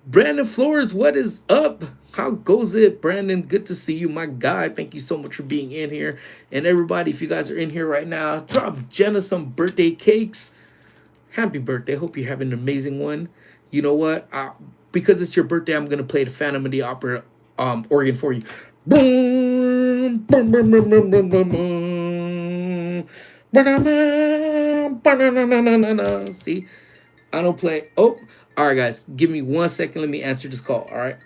Brandon Flores, what is up? How goes it, Brandon? Good to see you, my guy. Thank you so much for being in here. And everybody, if you guys are in here right now, drop Jenna some birthday cakes. Happy birthday. Hope you're having an amazing one. You know what? Because it's your birthday, I'm going to play the Phantom of the Opera organ for you. Boom, boom, boom, boom, boom, boom, boom, boom. Ba-da-da, see, I don't play. Oh, all right, guys. Give me 1 second. Let me answer this call. All right.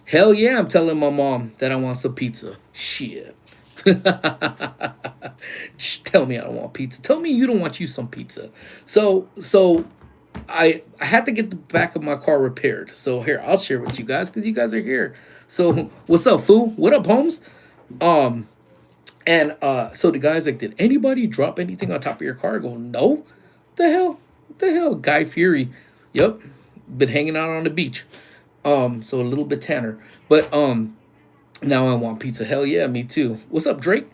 Hell yeah, I'm telling my mom that I want some pizza. Shit. Tell me I don't want pizza. Tell me you don't want you some pizza. So I had to get the back of my car repaired. So here, I'll share with you guys because you guys are here. So what's up, fool? What up, Holmes? Um, and so the guy's like, did anybody drop anything on top of your car? I go, no. The hell? The hell? Guy Fury. Yep. Been hanging out on the beach. So a little bit tanner. But now I want pizza. Hell yeah, me too. What's up, Drake?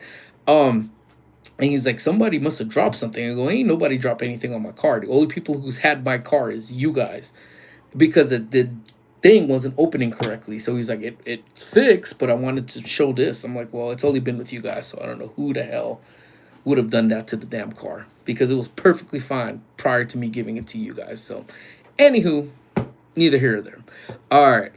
Um, and he's like, somebody must have dropped something. I go, ain't nobody dropped anything on my car. The only people who's had my car is you guys. Because the thing wasn't opening correctly. So he's like, it's fixed, but I wanted to show this. I'm like, well, it's only been with you guys, so I don't know who the hell would have done that to the damn car. Because it was perfectly fine prior to me giving it to you guys. So anywho, neither here or there. All right.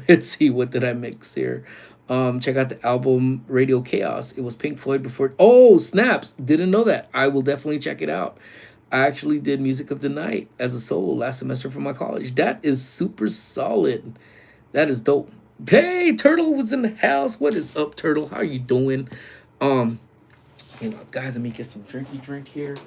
Let's see, what did I mix here? Check out the album Radio Chaos. It was Pink Floyd before. Oh, snaps! Didn't know that. I will definitely check it out. I actually did Music of the Night as a solo last semester for my college. That is super solid. That is dope. Hey, Turtle was in the house. What is up, Turtle? How you doing? Um, guys, let me get some drinky drink here.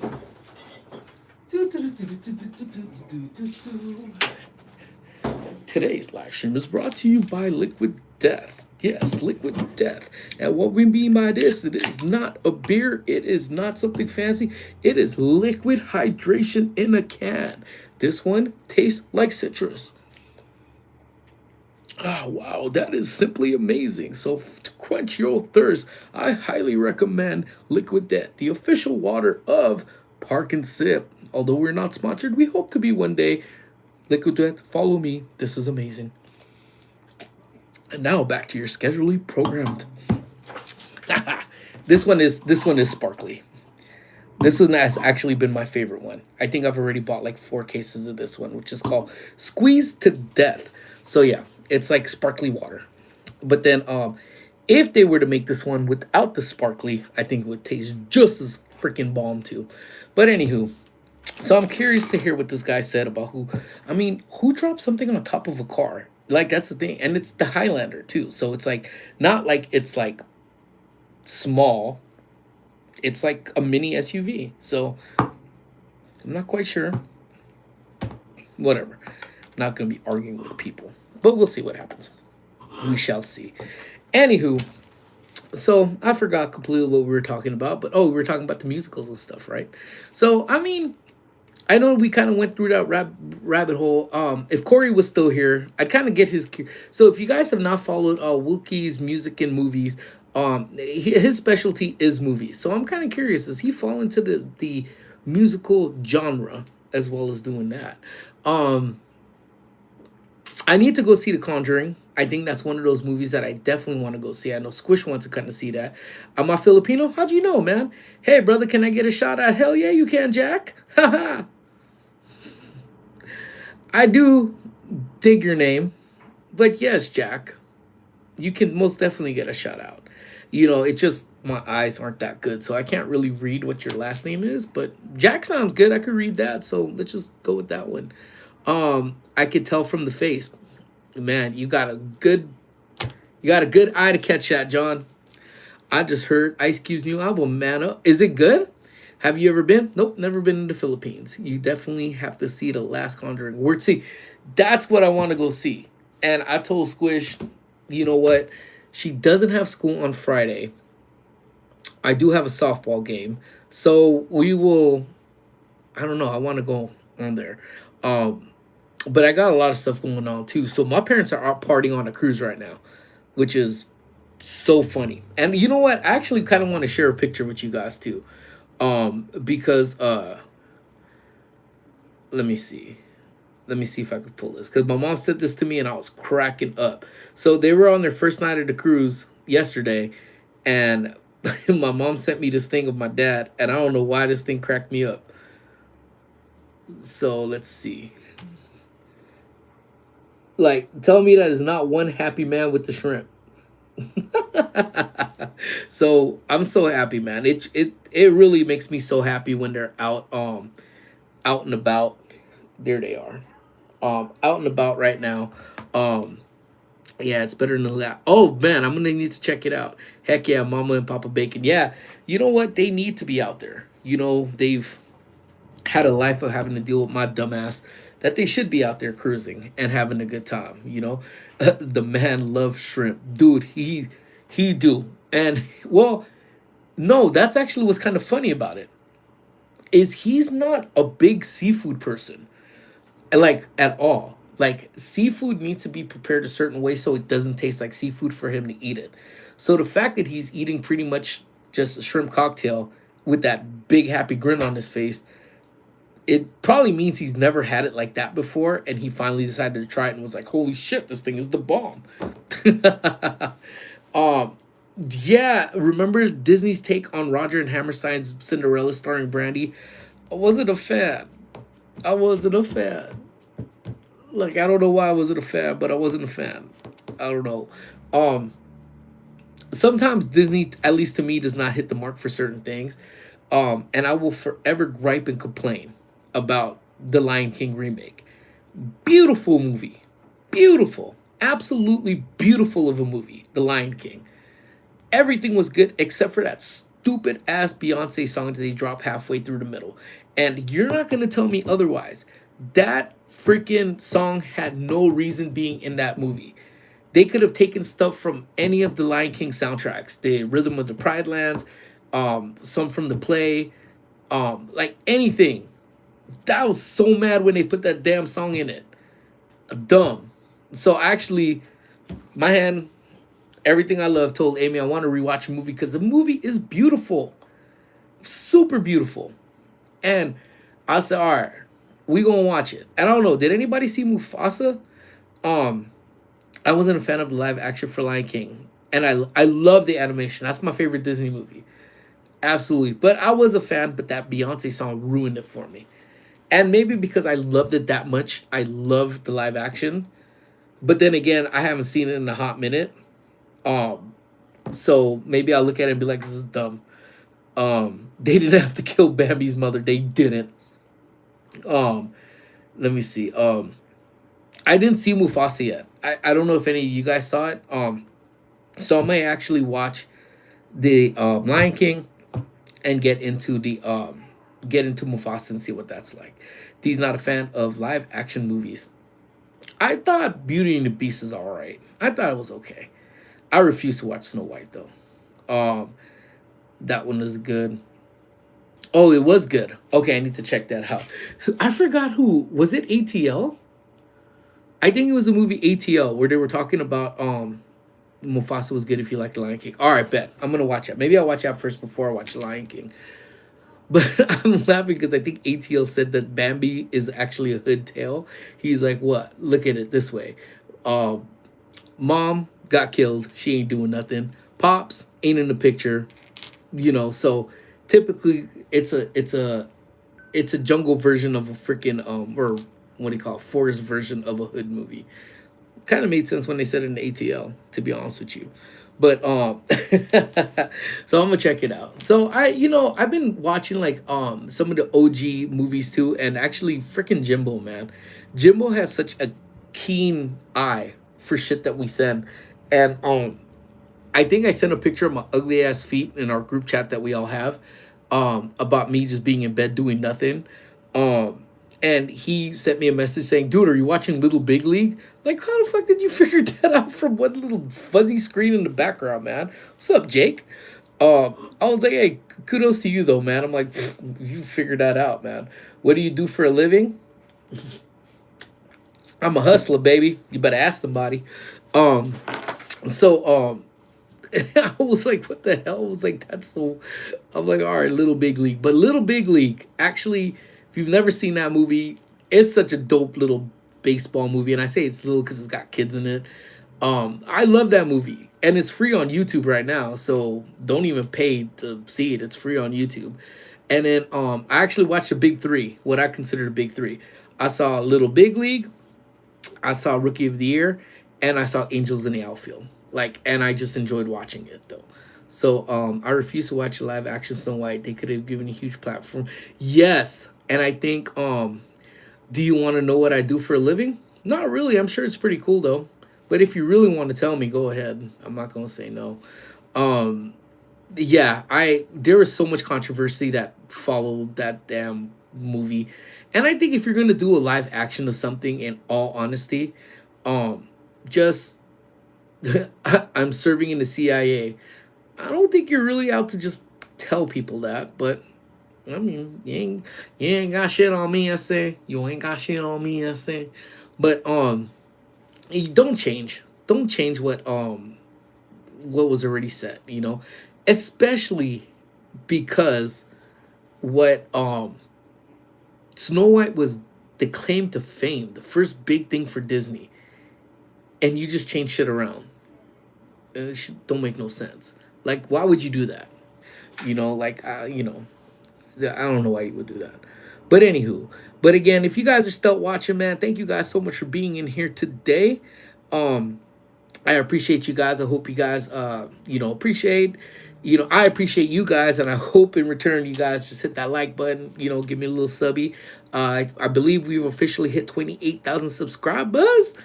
Today's live stream is brought to you by Liquid Death. Yes, Liquid Death. And what we mean by this, it is not a beer. It is not something fancy. It is liquid hydration in a can. This one tastes like citrus. Oh, wow, that is simply amazing. So to quench your thirst, I highly recommend Liquid Death, the official water of Park and Sip. Although we're not sponsored, we hope to be one day. Liquid Death, follow me. This is amazing. And now back to your schedulely programmed. This one is sparkly. This one has actually been my favorite one. I think I've already bought like 4 cases of this one, which is called Squeeze to Death. So yeah, it's like sparkly water. But then if they were to make this one without the sparkly, I think it would taste just as freaking bomb too. But anywho, so I'm curious to hear what this guy said about who dropped something on top of a car? Like that's the thing. And it's the Highlander too. So it's like not like it's like small. It's like a mini SUV. So I'm not quite sure. Whatever. Not gonna be arguing with people. But we'll see what happens. We shall see. Anywho, so I forgot completely what we were talking about, but we were talking about the musicals and stuff, right? So I know we kind of went through that rabbit hole. If Corey was still here, I'd kind of get his. So if you guys have not followed Wookie's music and movies, his specialty is movies. So I'm kind of curious, does he fall into the musical genre as well as doing that? I need to go see The Conjuring. I think that's one of those movies that I definitely want to go see. I know Squish wants to kind of see that. Am I Filipino? How'd you know, man? Hey, brother, can I get a shout out? Hell yeah, you can, Jack. Haha. I do dig your name, but yes, Jack, you can most definitely get a shout out. It's just my eyes aren't that good, so I can't really read what your last name is. But Jack sounds good. I could read that, so let's just go with that one. I could tell from the face, man. You got a good eye to catch that, John. I just heard Ice Cube's new album, Man Up. Is it good? Have you ever been? Nope, never been in the Philippines. You definitely have to see The Last Conjuring. Word, see, that's what I want to go see. And I told Squish, you know what? She doesn't have school on Friday. I do have a softball game. So we will, I don't know, I want to go on there. But I got a lot of stuff going on too. So my parents are out partying on a cruise right now, which is so funny. And you know what? I actually kind of want to share a picture with you guys too. Because let me see. Let me see if I could pull this. Because my mom sent this to me and I was cracking up. So they were on their first night of the cruise yesterday. And my mom sent me this thing of my dad. And I don't know why this thing cracked me up. So let's see. Like, tell me that is not one happy man with the shrimp. So I'm so happy, man. It really makes me so happy when they're out and about. There they are. Out and about right now. Yeah, it's better than that. Oh man, I'm gonna need to check it out. Heck yeah, Mama and Papa Bacon. Yeah, you know what? They need to be out there. They've had a life of having to deal with my dumbass. That they should be out there cruising and having a good time. The man loves shrimp, dude. He do. And well, no, that's actually what's kind of funny about it is he's not a big seafood person, like at all. Like seafood needs to be prepared a certain way so it doesn't taste like seafood for him to eat it. So the fact that he's eating pretty much just a shrimp cocktail with that big happy grin on his face, it probably means he's never had it like that before, and he finally decided to try it and was like, "Holy shit, this thing is the bomb!" um, yeah, remember Disney's take on Roger and Hammerstein's Cinderella starring Brandy? I wasn't a fan. I wasn't a fan. Like I don't know why I wasn't a fan, but I wasn't a fan. I don't know. Um, Sometimes Disney, at least to me, does not hit the mark for certain things. And I will forever gripe and complain about the Lion King remake. Beautiful movie, beautiful, absolutely beautiful of a movie. The Lion King. Everything was good except for that stupid ass Beyonce song that they dropped halfway through the middle. And you're not gonna tell me otherwise. That freaking song had no reason being in that movie. They could have taken stuff from any of the Lion King soundtracks, the Rhythm of the Pride Lands, some from the play, like anything. I was so mad when they put that damn song in it. Dumb. So actually, my hand, everything I love, told Amy I want to rewatch a movie because the movie is beautiful, super beautiful. And I said, all right, we gonna watch it. And I don't know, did anybody see Mufasa? Um, I wasn't a fan of the live action for Lion King, and I love the animation. That's my favorite Disney movie, absolutely. But I was a fan, but that Beyonce song ruined it for me. And maybe because I loved it that much, I love the live action. But then again, I haven't seen it in a hot minute. Um, so maybe I'll look at it and be like, "This is dumb." They didn't have to kill Bambi's mother. They didn't. Um, Let me see. I didn't see Mufasa yet. I don't know if any of you guys saw it. So I may actually watch the Lion King and get into Mufasa and see what that's like. He's not a fan of live action movies. I thought Beauty and the Beast is all right. I thought it was okay. I refuse to watch Snow White though. Um, that one was good. Oh, it was good. Okay, I need to check that out. I forgot who was it. ATL. I think it was the movie ATL where they were talking about Mufasa was good if you like the Lion King. All right, bet I'm gonna watch it. Maybe I'll watch that first before I watch the Lion King. But I'm laughing because I think ATL said that Bambi is actually a hood tale. He's like, what? Look at it this way. Um, Mom got killed. She ain't doing nothing. Pops ain't in the picture. So typically it's a jungle version of a freaking or what do you call it, forest version of a hood movie. Kind of made sense when they said it in the ATL, to be honest with you. But so I'm gonna check it out. So I've been watching like some of the OG movies too, and actually freaking Jimbo, man. Jimbo has such a keen eye for shit that we send. And I think I sent a picture of my ugly ass feet in our group chat that we all have, about me just being in bed doing nothing. Um, and he sent me a message saying, "Dude, are you watching Little Big League?" Like, how the fuck did you figure that out from one little fuzzy screen in the background, man? What's up, Jake? I was like, hey, kudos to you though, man. I'm like, you figured that out, man. What do you do for a living? I'm a hustler, baby. You better ask somebody. Um, so I was like, what the hell? I was like, that's so. I'm like, all right, Little Big League. But Little Big League, actually, if you've never seen that movie, it's such a dope little baseball movie. And I say it's little because it's got kids in it. I love that movie. And it's free on YouTube right now. So don't even pay to see it. It's free on YouTube. And then I actually watched the big three, what I consider the big three. I saw Little Big League, I saw Rookie of the Year, and I saw Angels in the Outfield. Like, and I just enjoyed watching it though. So I refuse to watch a live action Snow White. They could have given a huge platform. Yes, and I think do you want to know what I do for a living? Not really. I'm sure it's pretty cool though. But if you really want to tell me, go ahead. I'm not gonna say no. Um, yeah, I there was so much controversy that followed that damn movie, and I think if you're gonna do a live action of something, in all honesty, um, just I'm serving in the CIA. I don't think you're really out to just tell people that, but I mean, you ain't got shit on me, I say. You ain't got shit on me, I say. But you don't change. Don't change what was already said, you know? Especially because what Snow White was the claim to fame, the first big thing for Disney, and you just change shit around. Don't make no sense. Like, why would you do that? You know, like, I don't know why you would do that. But anywho, but again, if you guys are still watching, man, thank you guys so much for being in here today. Um, I appreciate you guys. I hope you guys, appreciate. I appreciate you guys, and I hope in return you guys just hit that like button. Give me a little subby. I believe we've officially hit 28,000 subscribers,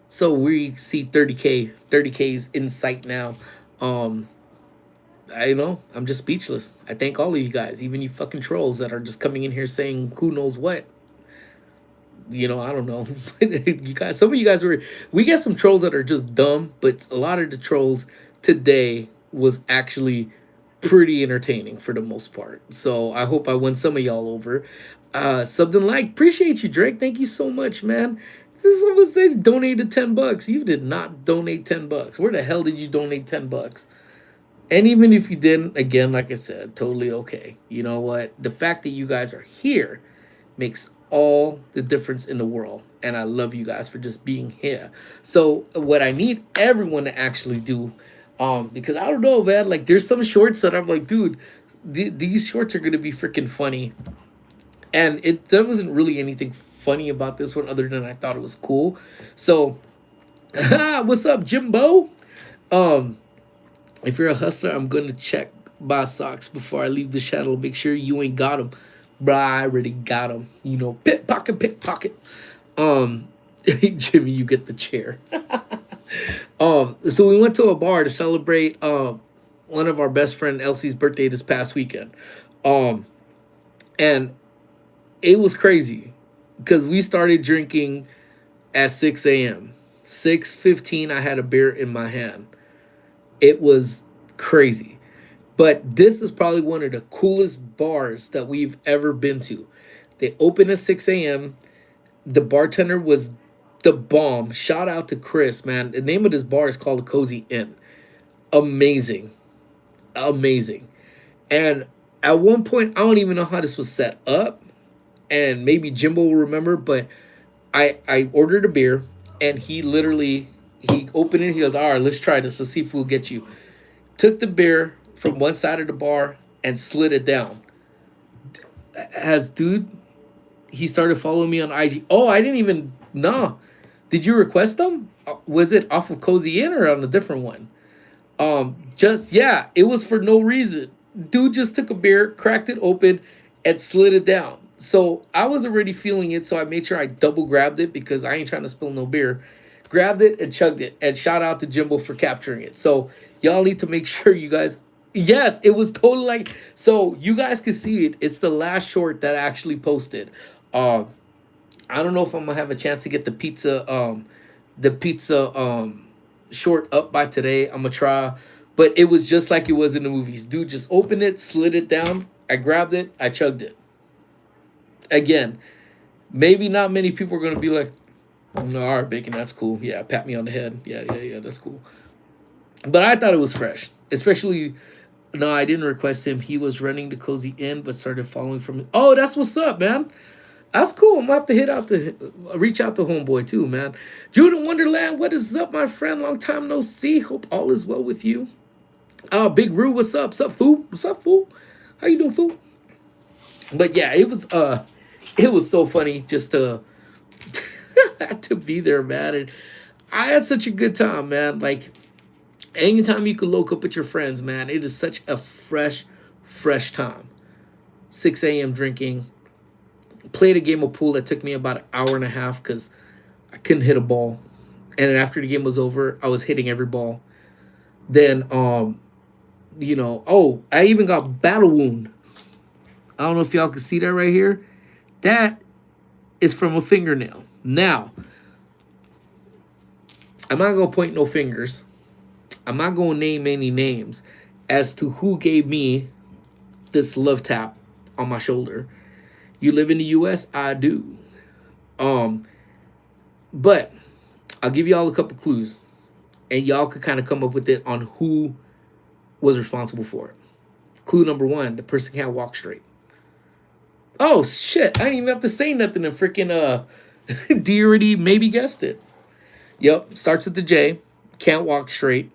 so we see 30K's in sight now. Um, I know I'm just speechless. I thank all of you guys, even you fucking trolls that are just coming in here saying who knows what. I don't know. You guys, some of you guys we get some trolls that are just dumb, but a lot of the trolls today was actually pretty entertaining for the most part. So I hope I won some of y'all over. Something like, appreciate you, Drake. Thank you so much, man. Someone said donated $10. You did not donate $10. Where the hell did you donate $10? And even if you didn't, again, like I said, totally okay. You know what? The fact that you guys are here makes all the difference in the world. And I love you guys for just being here. So what I need everyone to actually do, because I don't know, man, like there's some shorts that I'm like, dude, these shorts are gonna be freaking funny. And there wasn't really anything funny about this one other than I thought it was cool. So what's up, Jimbo? Um, if you're a hustler, I'm gonna check my socks before I leave the shadow. Make sure you ain't got them. Bruh, I already got them. Pickpocket. Jimmy, you get the chair. So we went to a bar to celebrate one of our best friend Elsie's birthday this past weekend. And it was crazy because we started drinking at 6 a.m. 6:15, I had a beer in my hand. It was crazy. But this is probably one of the coolest bars that we've ever been to. They opened at 6 a.m. The bartender was the bomb. Shout out to Chris, man. The name of this bar is called the Cozy Inn. Amazing. Amazing. And at one point, I don't even know how this was set up. And maybe Jimbo will remember, but I ordered a beer and he opened it. He goes, all right, let's try this. Let's see if we'll get you. Took the beer from one side of the bar and slid it down. He started following me on IG. Oh, I didn't even know. Did you request them? Was it off of Cozy Inn or on a different one? It was for no reason. Dude just took a beer, cracked it open, and slid it down. So I was already feeling it, so I made sure I double grabbed it because I ain't trying to spill no beer. Grabbed it and chugged it. And shout out to Jimbo for capturing it. So y'all need to make sure you guys. Yes, it was totally like. So you guys can see it. It's the last short that I actually posted. I don't know if I'm gonna have a chance to get the pizza short up by today. I'm gonna try. But it was just like it was in the movies. Dude just opened it, slid it down. I grabbed it, I chugged it. Again, maybe not many people are gonna be like, no, all right, Bacon, that's cool. Yeah, pat me on the head. Yeah, that's cool. But I thought it was fresh. Especially, no, I didn't request him. He was running the Cozy Inn, but started following from me. Oh, that's what's up, man. That's cool. I'm gonna have to reach out to homeboy too, man. Judah Wonderland, what is up, my friend? Long time no see. Hope all is well with you. Big Roo, what's up? What's up, fool? What's up, fool? How you doing, fool? But yeah, it was so funny just to to be there, man. And I had such a good time, man. Like anytime you can look up with your friends, man, it is such a fresh time. 6 a.m. drinking. Played a game of pool that took me about an hour and a half because I couldn't hit a ball. And then after the game was over, I was hitting every ball. Then oh, I even got battle wound. I don't know if y'all can see that right here. That is from a fingernail. Now, I'm not gonna point no fingers. I'm not gonna name any names as to who gave me this love tap on my shoulder. You live in the US? I do. Um, but I'll give y'all a couple clues, and y'all could kind of come up with it on who was responsible for it. Clue number one: the person can't walk straight. Oh shit! I didn't even have to say nothing, and freaking D already maybe guessed it. Yep, starts with the J. Can't walk straight.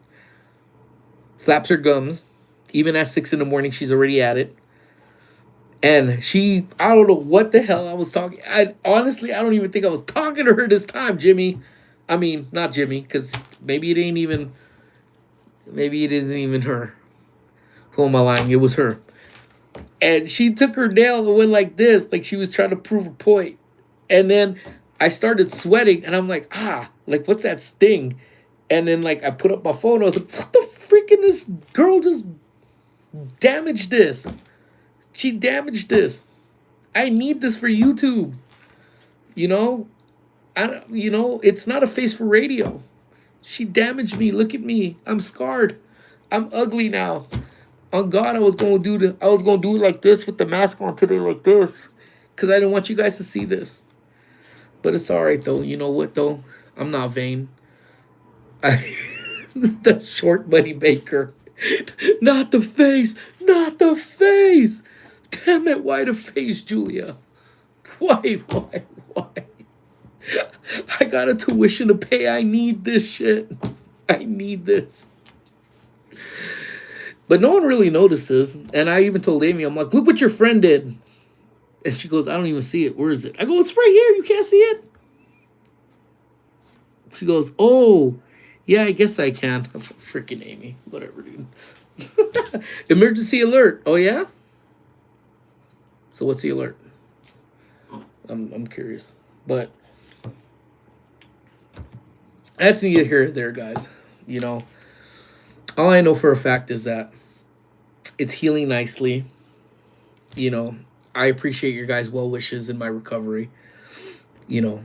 Flaps her gums. Even at 6 in the morning, she's already at it. And I don't know what the hell I was talking. I honestly, I don't even think I was talking to her this time, Jimmy. I mean, not Jimmy, because maybe it isn't even her. Who am I lying? It was her. And she took her nail and went like this, like she was trying to prove a point. And then I started sweating, and I'm like, like, what's that sting? And then, like, I put up my phone. I was like, what the freaking, this girl just damaged this. She damaged this. I need this for YouTube. You know? It's not a face for radio. She damaged me. Look at me. I'm scarred. I'm ugly now. On God, I was gonna do it like this with the mask on today, like this. Because I didn't want you guys to see this. But it's alright though. You know what though? I'm not vain. The short money maker. Not the face. Not the face. Damn it, why the face, Julia? Why? I got a tuition to pay. I need this shit. I need this. But no one really notices. And I even told Amy, I'm like, look what your friend did. And she goes, I don't even see it. Where is it? I go, it's right here. You can't see it. She goes, oh, yeah, I guess I can. Freaking Amy. Whatever, dude. Emergency alert. Oh, yeah? So what's the alert? I'm curious. But that's neither here or there, guys. You know, all I know for a fact is that it's healing nicely. You know, I appreciate your guys' well wishes in my recovery. You know,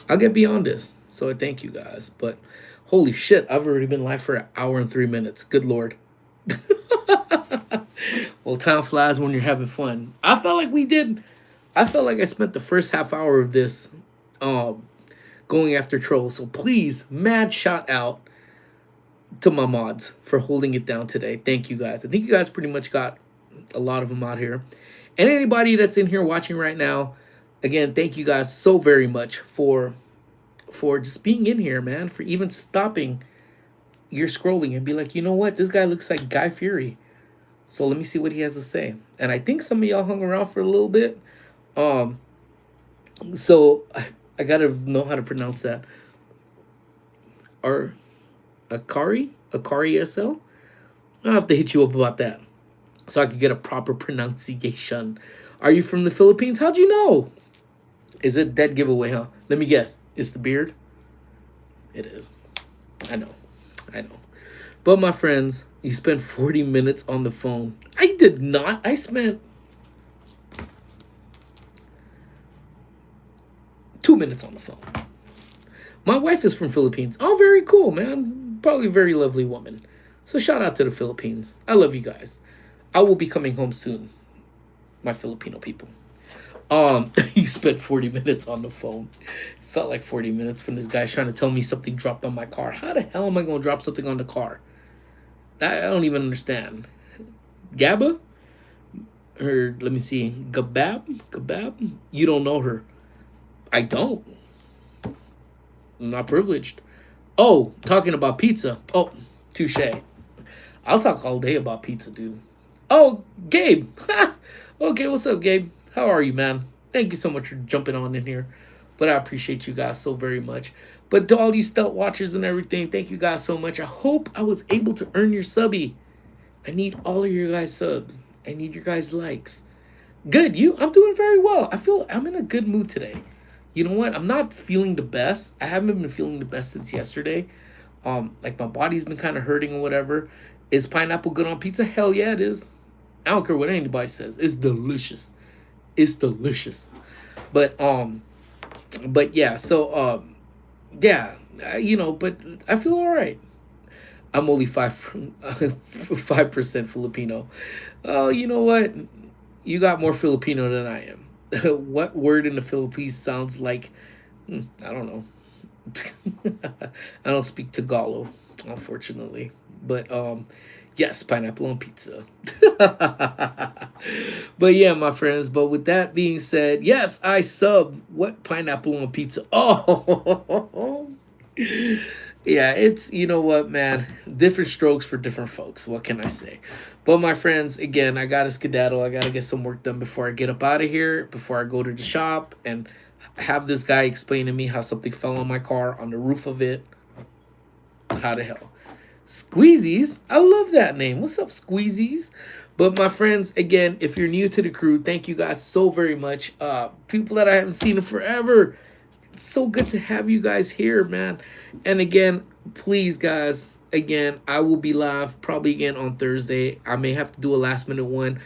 I'll get beyond this. So I thank you guys. But holy shit, I've already been live for 1 hour and 3 minutes. Good Lord. Well, time flies when you're having fun. I felt like I spent the first half hour of this going after trolls. So please, mad shout out to my mods for holding it down today. Thank you guys. I think you guys pretty much got a lot of them out here. And anybody that's in here watching right now, again, thank you guys so very much for just being in here, man, for even stopping your scrolling and be like, you know what? This guy looks like Guy Fieri. So let me see what he has to say. And I think some of y'all hung around for a little bit. So I gotta know how to pronounce that. Akari SL? I'll have to hit you up about that so I could get a proper pronunciation. Are you from the Philippines? How'd you know? Is it dead giveaway, huh? Let me guess. It's the beard? It is. I know. But my friends, you spent 40 minutes on the phone. I did not. I spent 2 minutes on the phone. My wife is from Philippines. Oh, very cool, man. Probably a very lovely woman. So shout out to the Philippines. I love you guys. I will be coming home soon, my Filipino people. He spent 40 minutes on the phone. Felt like 40 minutes from this guy trying to tell me something dropped on my car. How the hell am I going to drop something on the car? I don't even understand. Gabba? Or let me see. Gabab? You don't know her. I don't. I'm not privileged. Oh, talking about pizza. Oh, touche. I'll talk all day about pizza, dude. Oh, Gabe. Okay, what's up, Gabe? How are you, man? Thank you so much for jumping on in here. But I appreciate you guys so very much. But to all you stealth watchers and everything, thank you guys so much. I hope I was able to earn your subby. I need all of your guys' subs. I need your guys' likes. Good, I'm doing very well. I feel I'm in a good mood today. you know what? I'm not feeling the best. I haven't been feeling the best since yesterday. Like my body's been kind of hurting or whatever. Is pineapple good on pizza? Hell yeah, it is. I don't care what anybody says. It's delicious. It's delicious. But yeah. So yeah, but I feel all right. I'm only 5% Filipino. Oh, you know what? You got more Filipino than I am. What word in the Philippines sounds like? I don't know. I don't speak Tagalog, unfortunately. But yes, pineapple on pizza. But yeah, my friends. But with that being said, yes, I sub what pineapple on pizza. Oh, yeah, it's you know what, man. Different strokes for different folks. What can I say? But my friends, again, I gotta skedaddle. I gotta get some work done before I get up out of here. Before I go to the shop and have this guy explain to me how something fell on my car on the roof of it. How the hell? Squeezies? I love that name. What's up, Squeezies? But my friends, again, if you're new to the crew, thank you guys so very much. People that I haven't seen in forever. It's so good to have you guys here, man. And again, please, guys, again, I will be live probably again on Thursday. I may have to do a last minute one.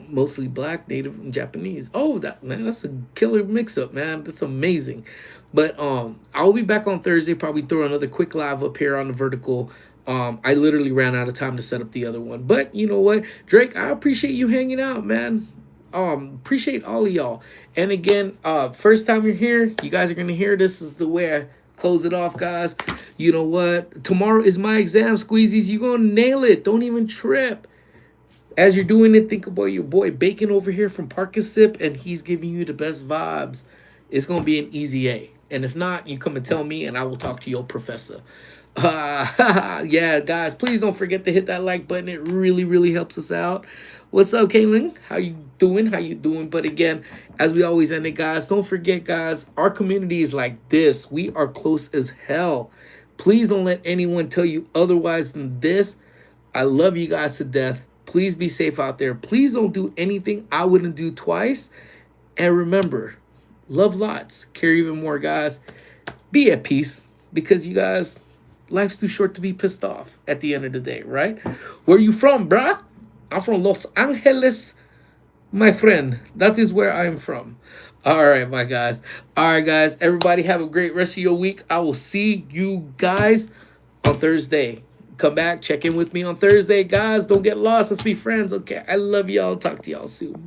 Mostly black, native, and Japanese. Oh, that's a killer mix up, man. That's amazing. But I'll be back on Thursday, probably throw another quick live up here on the vertical. I literally ran out of time to set up the other one. But you know what, Drake, I appreciate you hanging out, man. Appreciate all of y'all. And again, first time you're here, you guys are gonna hear this is the way I close it off, guys. You know what? Tomorrow is my exam, Squeezies. You gonna nail it. Don't even trip. As you're doing it, think about your boy Bacon over here from Park and Sip, and he's giving you the best vibes. It's going to be an easy A. And if not, you come and tell me, and I will talk to your professor. Yeah, guys, please don't forget to hit that like button. It really, really helps us out. What's up, Kaylin? How you doing? How you doing? But again, as we always end it, guys, don't forget, guys, our community is like this. We are close as hell. Please don't let anyone tell you otherwise than this. I love you guys to death. Please be safe out there. Please don't do anything I wouldn't do twice. And remember, love lots. Care even more, guys. Be at peace because you guys, life's too short to be pissed off at the end of the day, right? Where you from, bruh? I'm from Los Angeles, my friend. That is where I'm from. All right, my guys. All right, guys. Everybody have a great rest of your week. I will see you guys on Thursday. Come back, check in with me on Thursday, guys. Don't get lost. Let's be friends, okay? I love y'all. Talk to y'all soon. Bye.